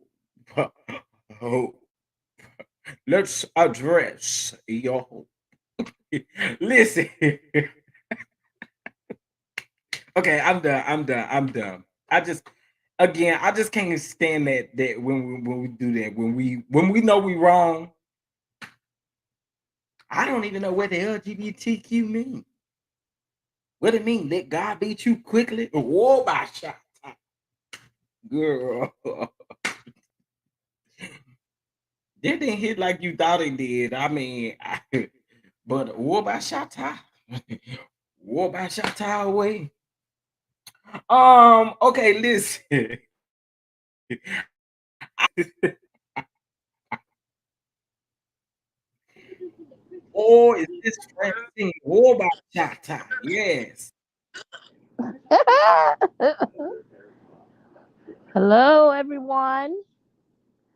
Hope. Let's address your hope. Listen. Okay, I'm done. I just can't stand that when we do that. When we know we wrong. I don't even know what the LGBTQ mean. What it mean? Let God beat you quickly? Whoa, by shot. Girl. That didn't hit like you thought it did. I mean, but what about Shatta? What about Shatta away? Okay, listen. Oh, is this Francine? What about Chata? Yes. Hello, everyone.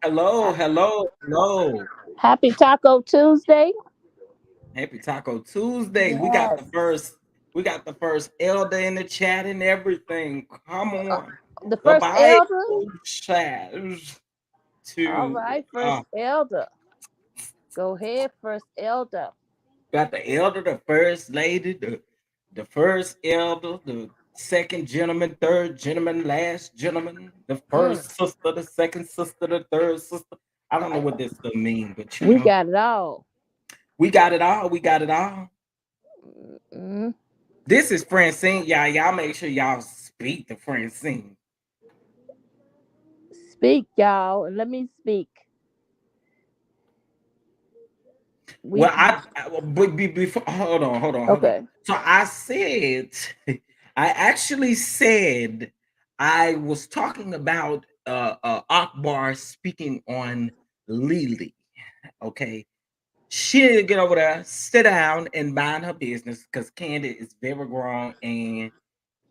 Hello, hello, hello. Happy Taco Tuesday. Happy Taco Tuesday. Yes. We got the first elder in the chat and everything. Come on. The first elder. Chat All right, first elder. Go ahead, first elder. Got the elder, the first lady, the first elder, the second gentleman, third gentleman, last gentleman, the first sister, the second sister, the third sister. I don't know what this stuff mean, but we got it all. We got it all. We got it all. Mm-hmm. This is Francine. Y'all make sure y'all speak to Francine. Speak, y'all, and let me speak. Before hold on. Okay. So I actually said I was talking about Akbar speaking on Lily. Okay. She need to get over there, sit down, and mind her business because Kandi is very grown and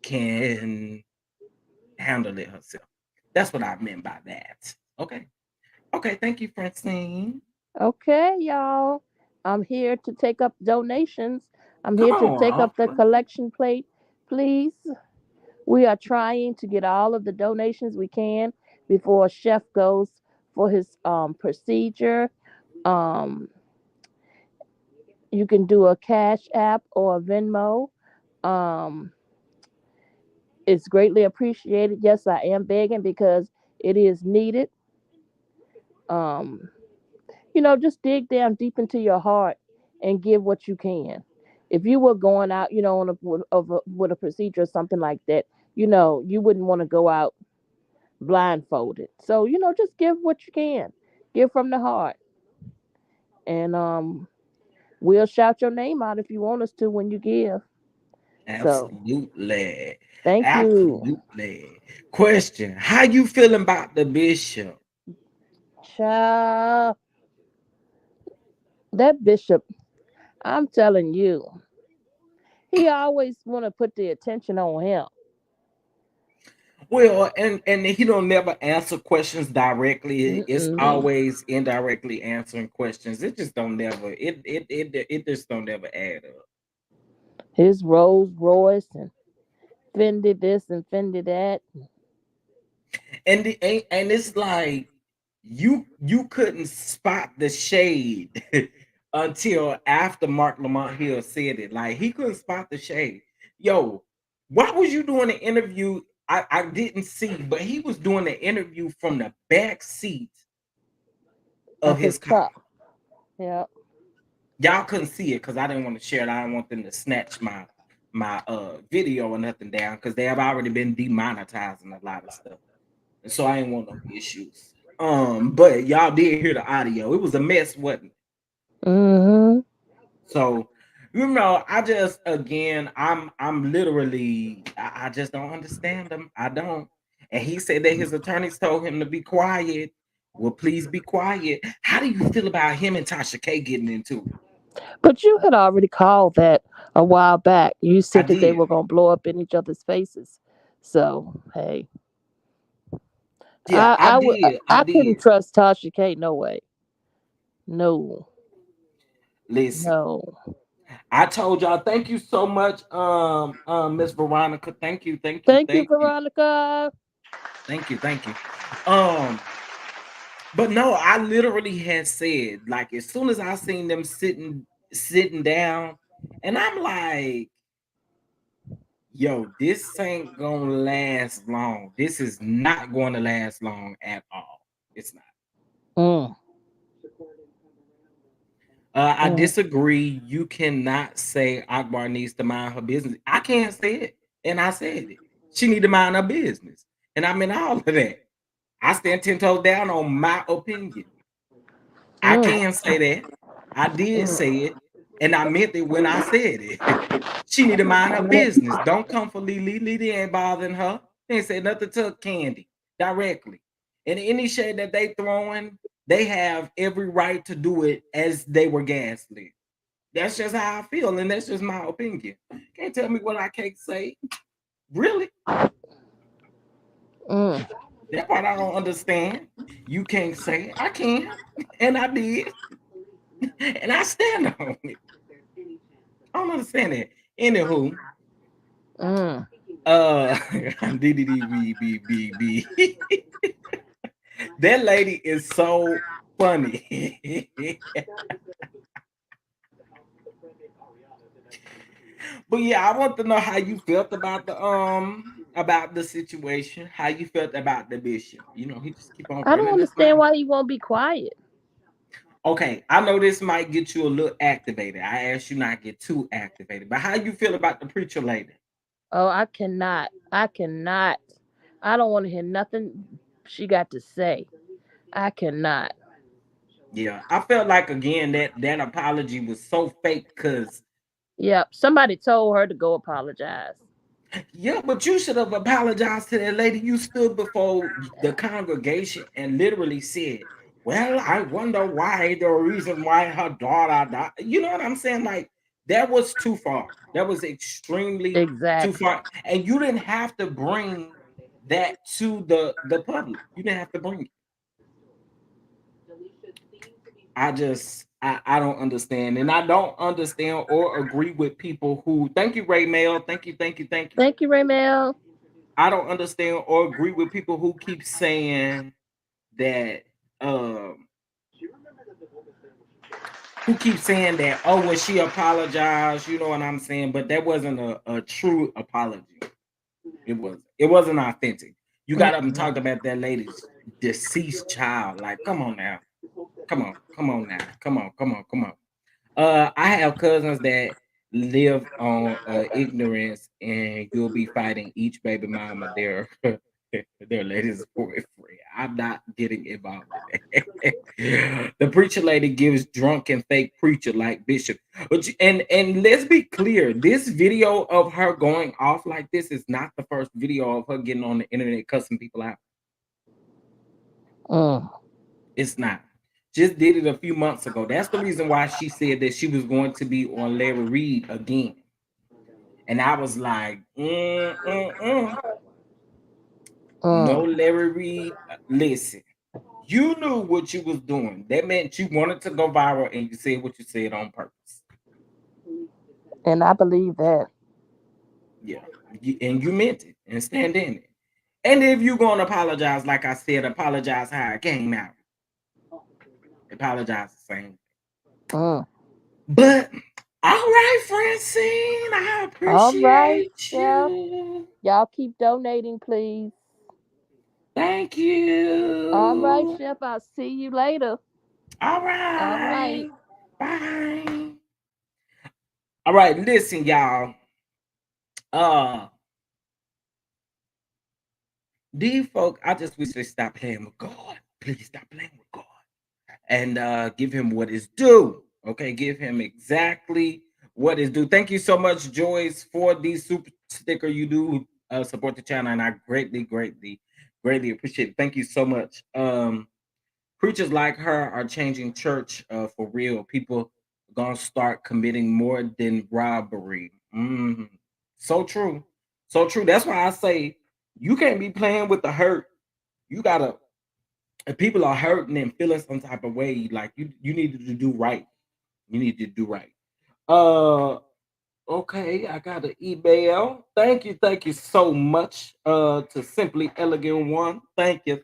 can handle it herself. That's what I meant by that. Okay. Okay, thank you, Francine. Okay, y'all. I'm here to take up donations. I'm here to take up the collection plate, please. We are trying to get all of the donations we can before Chef goes for his procedure. You can do a Cash App or a Venmo. It's greatly appreciated. Yes, I am begging because it is needed. Just dig down deep into your heart and give what you can. If you were going out, with a procedure or something like that, you wouldn't want to go out blindfolded. So, just give what you can. Give from the heart. And we'll shout your name out if you want us to when you give. Absolutely. So, thank you. Question: how you feeling about the bishop? Child, that bishop, I'm telling you, he always want to put the attention on him. Well, and he don't never answer questions directly. It's always indirectly answering questions. It just don't never. It just don't ever add up. His Rolls Royce and Fendi this and Fendi that. And it's like you couldn't spot the shade until after Mark Lamont Hill said it. Like he couldn't spot the shade. Yo, why was you doing an interview? I didn't see, but he was doing the interview from the back seat of his car. Yeah. Y'all couldn't see it because I didn't want to share it. I didn't want them to snatch my video or nothing down because they have already been demonetizing a lot of stuff. And so I ain't want no issues. But y'all did hear the audio. It was a mess, wasn't it? So, I just I'm literally I just don't understand him. I don't. And he said that his attorneys told him to be quiet. Well, please be quiet. How do you feel about him and Tasha K getting into it? But you had already called that a while back. You said that they were gonna blow up in each other's faces. So hey. Yeah, I couldn't trust Tasha K. No way. No. Listen. No. I told y'all, thank you so much, Miss Veronica. Thank you, Thank you, Veronica. Thank you. But no, I literally had said, like, as soon as I seen them sitting down, and I'm like, yo, this ain't gonna last long. This is not going to last long at all. It's not. I disagree. You cannot say Akbar needs to mind her business. I can't say it, and I said it. She need to mind her business, and I mean all of that. I stand 10 toes down on my opinion. I can't say that. I did say it, and I meant it when I said it. She need to mind her business. Don't come for Lily. Lily ain't bothering her. They ain't say nothing to Kandi directly. And any shade that they throwing, they have every right to do it as they were gaslit. That's just how I feel, and that's just my opinion. Can't tell me what I can't say. Really? That part I don't understand. You can't say it. I can, and I did, and I stand on it. I don't understand that. Anywho, DDDBBB. That lady is so funny. But yeah, I want to know how you felt about the situation, how you felt about the bishop. You know, he just keep on I don't running his understand mouth. why he won't be quiet. Okay, I know this might get you a little activated. I asked you not get too activated, but how you feel about the preacher lady? Oh, I cannot. I cannot. I don't want to hear nothing she got to say. I cannot. Yeah, I felt like again that apology was so fake because Yep. Somebody told her to go apologize. yeah, but you should have apologized to that lady. You stood before the congregation and literally said, well, I wonder why the reason why her daughter died. You know what I'm saying? Like that was too far. That was extremely too Exactly. far. And you didn't have to bring that to the public. You didn't have to bring it. I don't understand. And I don't understand or agree with people who thank you, Ray Mail. Thank you, thank you, thank you. Thank you, Raymel. I don't understand or agree with people who keep saying that oh well she apologized, you know what I'm saying, but that wasn't a true apology. It wasn't authentic. You got up and talked about that lady's deceased child. Like, come on now. Come on now. Come on. I have cousins that live on ignorance, and you'll be fighting each baby mama their latest boyfriend. I'm not getting involved in that. The preacher lady gives drunk and fake preacher like Bishop. And let's be clear, this video of her going off like this is not the first video of her getting on the internet cussing people out. It's not. Just did it a few months ago. That's the reason why she said that she was going to be on Larry Reed again. And I was like, no, Larry Reed. Listen, you knew what you was doing. That meant you wanted to go viral, and you said what you said on purpose. And I believe that. Yeah, and you meant it, and stand in it. And if you're going to apologize, like I said, apologize how it came out. Apologize the same. But all right, Francine, I appreciate you. Y'all keep donating, please. Thank you. All right, Chef. I'll see you later. All right. All right. Bye. All right, listen, y'all. These folk, I just wish they stop playing with God. Please stop playing with God. And give him what is due. Okay, give him exactly what is due. Thank you so much, Joyce, for the super sticker. You do support the channel, and I greatly appreciate it. Thank you so much. Preachers like her are changing church for real. People gonna start committing more than robbery. So true. So true. That's why I say you can't be playing with the hurt. You gotta, if people are hurting and feeling some type of way, like you need to do right. You need to do right. Okay, I got an email. Thank you so much. To Simply Elegant One. Thank you.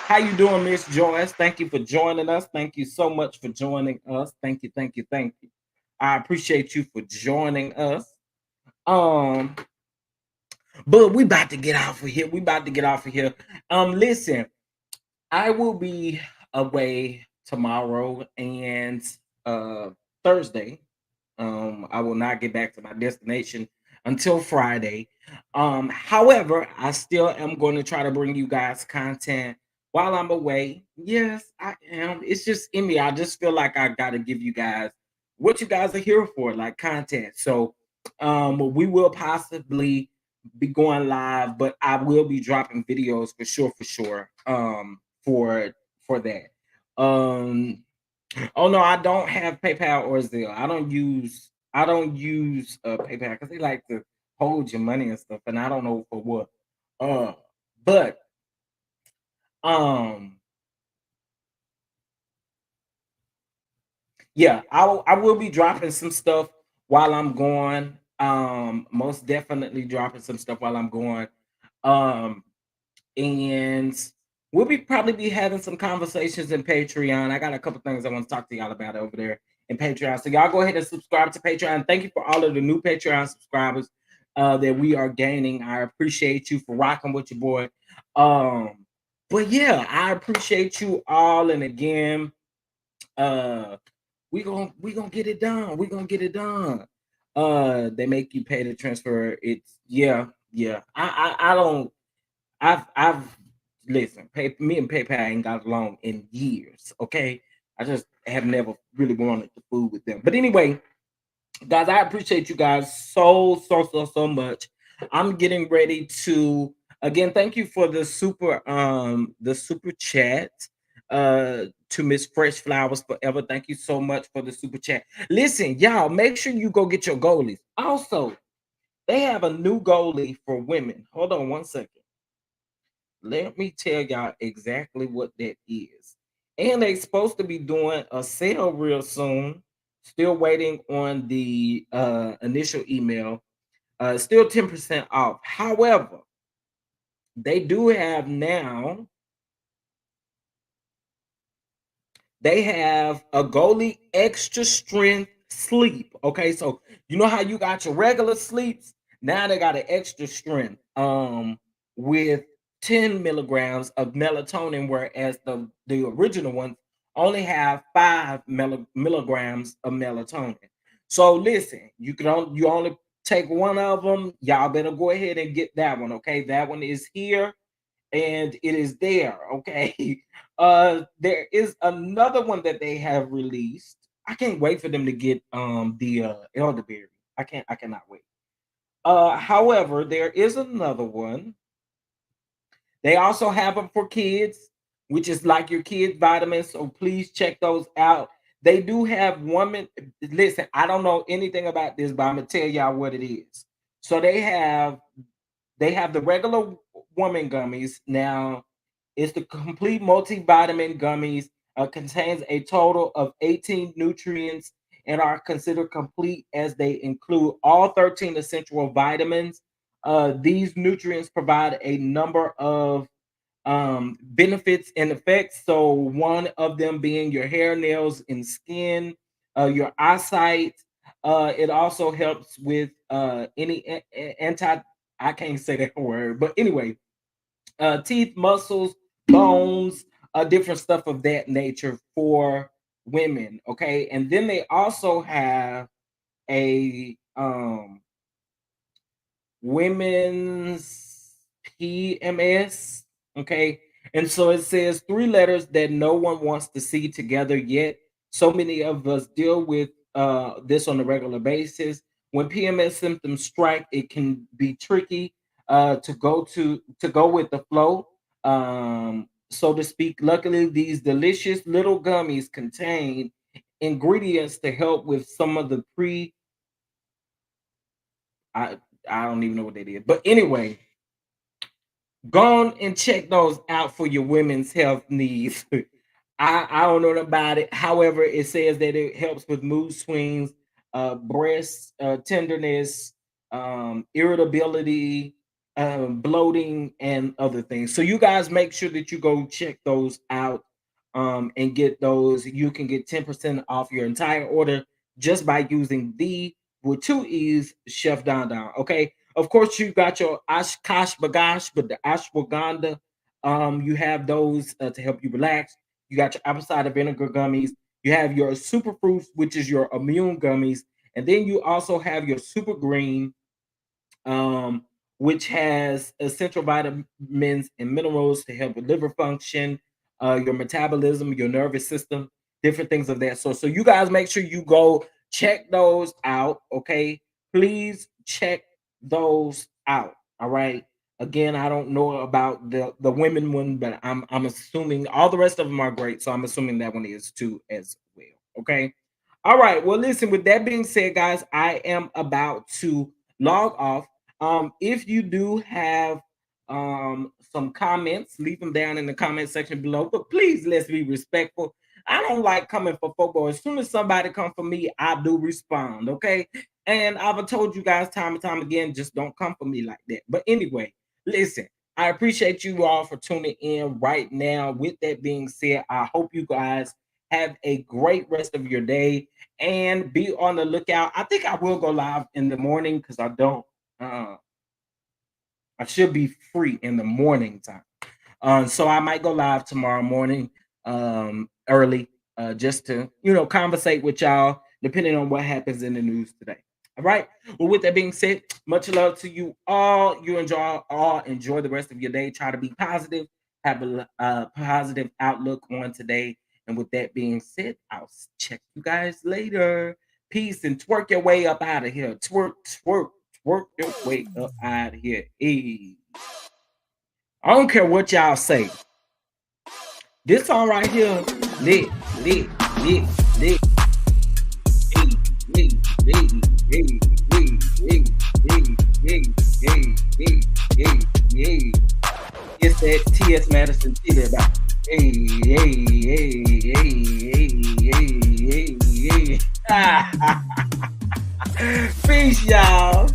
How you doing, Miss Joyce? Thank you for joining us. Thank you so much for joining us. Thank you. I appreciate you for joining us. But we about to get off of here. Listen, I will be away tomorrow and Thursday. I will not get back to my destination until Friday. However, I still am going to try to bring you guys content while I'm away. Yes, I am. It's just in me. I just feel like I got to give you guys what you guys are here for, like content. So we will possibly be going live, but I will be dropping videos for sure. For that. Oh no, I don't have PayPal or Zelle. I don't use PayPal because they like to hold your money and stuff, and I don't know for what. But yeah, I will be dropping some stuff while I'm going. Most definitely dropping some stuff while I'm going. And we'll probably be having some conversations in Patreon. I got a couple things I want to talk to y'all about over there in Patreon. So y'all go ahead and subscribe to Patreon. Thank you for all of the new Patreon subscribers that we are gaining. I appreciate you for rocking with your boy. But yeah, I appreciate you all. And again, we gonna get it done. We gonna get it done. They make you pay to transfer. It's yeah. I don't. I've listen. Me and PayPal ain't got along in years. Okay, I just have never really wanted to fool with them. But anyway, guys, I appreciate you guys so much. I'm getting ready to again. Thank you for the super chat to Miss Fresh Flowers Forever. Thank you so much for the super chat. Listen, y'all, make sure you go get your goalies. Also, they have a new goalie for women. Hold on one second. Let me tell y'all exactly what that is. And they're supposed to be doing a sale real soon. Still waiting on the initial email. Still 10% off. However, they do have now. They have a goalie extra strength sleep. Okay, so you know how you got your regular sleeps? Now they got an extra strength with 10 milligrams of melatonin, whereas the original ones only have 5 milligrams of melatonin. So listen, you only take one of them. Y'all better go ahead and get that one. Okay, that one is here and it is there. Okay. There is another one that they have released. I can't wait for them to get the elderberry. I cannot wait. However, there is another one. They also have them for kids, which is like your kids vitamins, so please check those out. They do have women. Listen, I don't know anything about this, but I'm gonna tell y'all what it is. So they have the regular woman gummies. Now, it's the complete multivitamin gummies. Contains a total of 18 nutrients and are considered complete as they include all 13 essential vitamins. These nutrients provide a number of benefits and effects. So one of them being your hair, nails, and skin, your eyesight. It also helps with any anti. I can't say that word, but anyway, teeth, muscles, bones, different stuff of that nature for women. Okay, and then they also have a women's PMS. Okay, and so it says 3 letters that no one wants to see together yet. So many of us deal with this on a regular basis. When PMS symptoms strike, it can be tricky to go with the flow, so to speak. Luckily, these delicious little gummies contain ingredients to help with some of the I don't even know what that is, but anyway, go on and check those out for your women's health needs. I don't know about it. However, it says that it helps with mood swings, breast tenderness, irritability, bloating, and other things. So you guys make sure that you go check those out and get those. You can get 10% off your entire order just by using the with 2 E's Chef Don Don. Okay. Of course, you got your Ashkash Bagash, but the ashwagandha, you have those to help you relax. You got your apple cider vinegar gummies. You have your super fruits, which is your immune gummies, and then you also have your super green, which has essential vitamins and minerals to help with liver function, your metabolism, your nervous system, different things of that sort. So you guys make sure you go check those out. Okay, please check those out. All right. Again, I don't know about the women one, but I'm assuming all the rest of them are great. So I'm assuming that one is too as well. Okay. All right. Well, listen, with that being said, guys, I am about to log off. If you do have some comments, leave them down in the comment section below. But please, let's be respectful. I don't like coming for football. As soon as somebody come for me, I do respond. Okay. And I've told you guys time and time again, just don't come for me like that. But anyway, listen, I appreciate you all for tuning in right now. With that being said, I hope you guys have a great rest of your day and be on the lookout. I think I will go live in the morning because I don't. I should be free in the morning time. So I might go live tomorrow morning early just to, conversate with y'all depending on what happens in the news today. All right. Well, with that being said, much love to you all. You enjoy the rest of your day. Try to be positive. Have a positive outlook on today. And with that being said, I'll check you guys later. Peace and twerk your way up out of here. Twerk your way up out of here. Hey. I don't care what y'all say. This song right here, lit. Hey. It's that T.S. Madison shit about. Hey. Peace, y'all.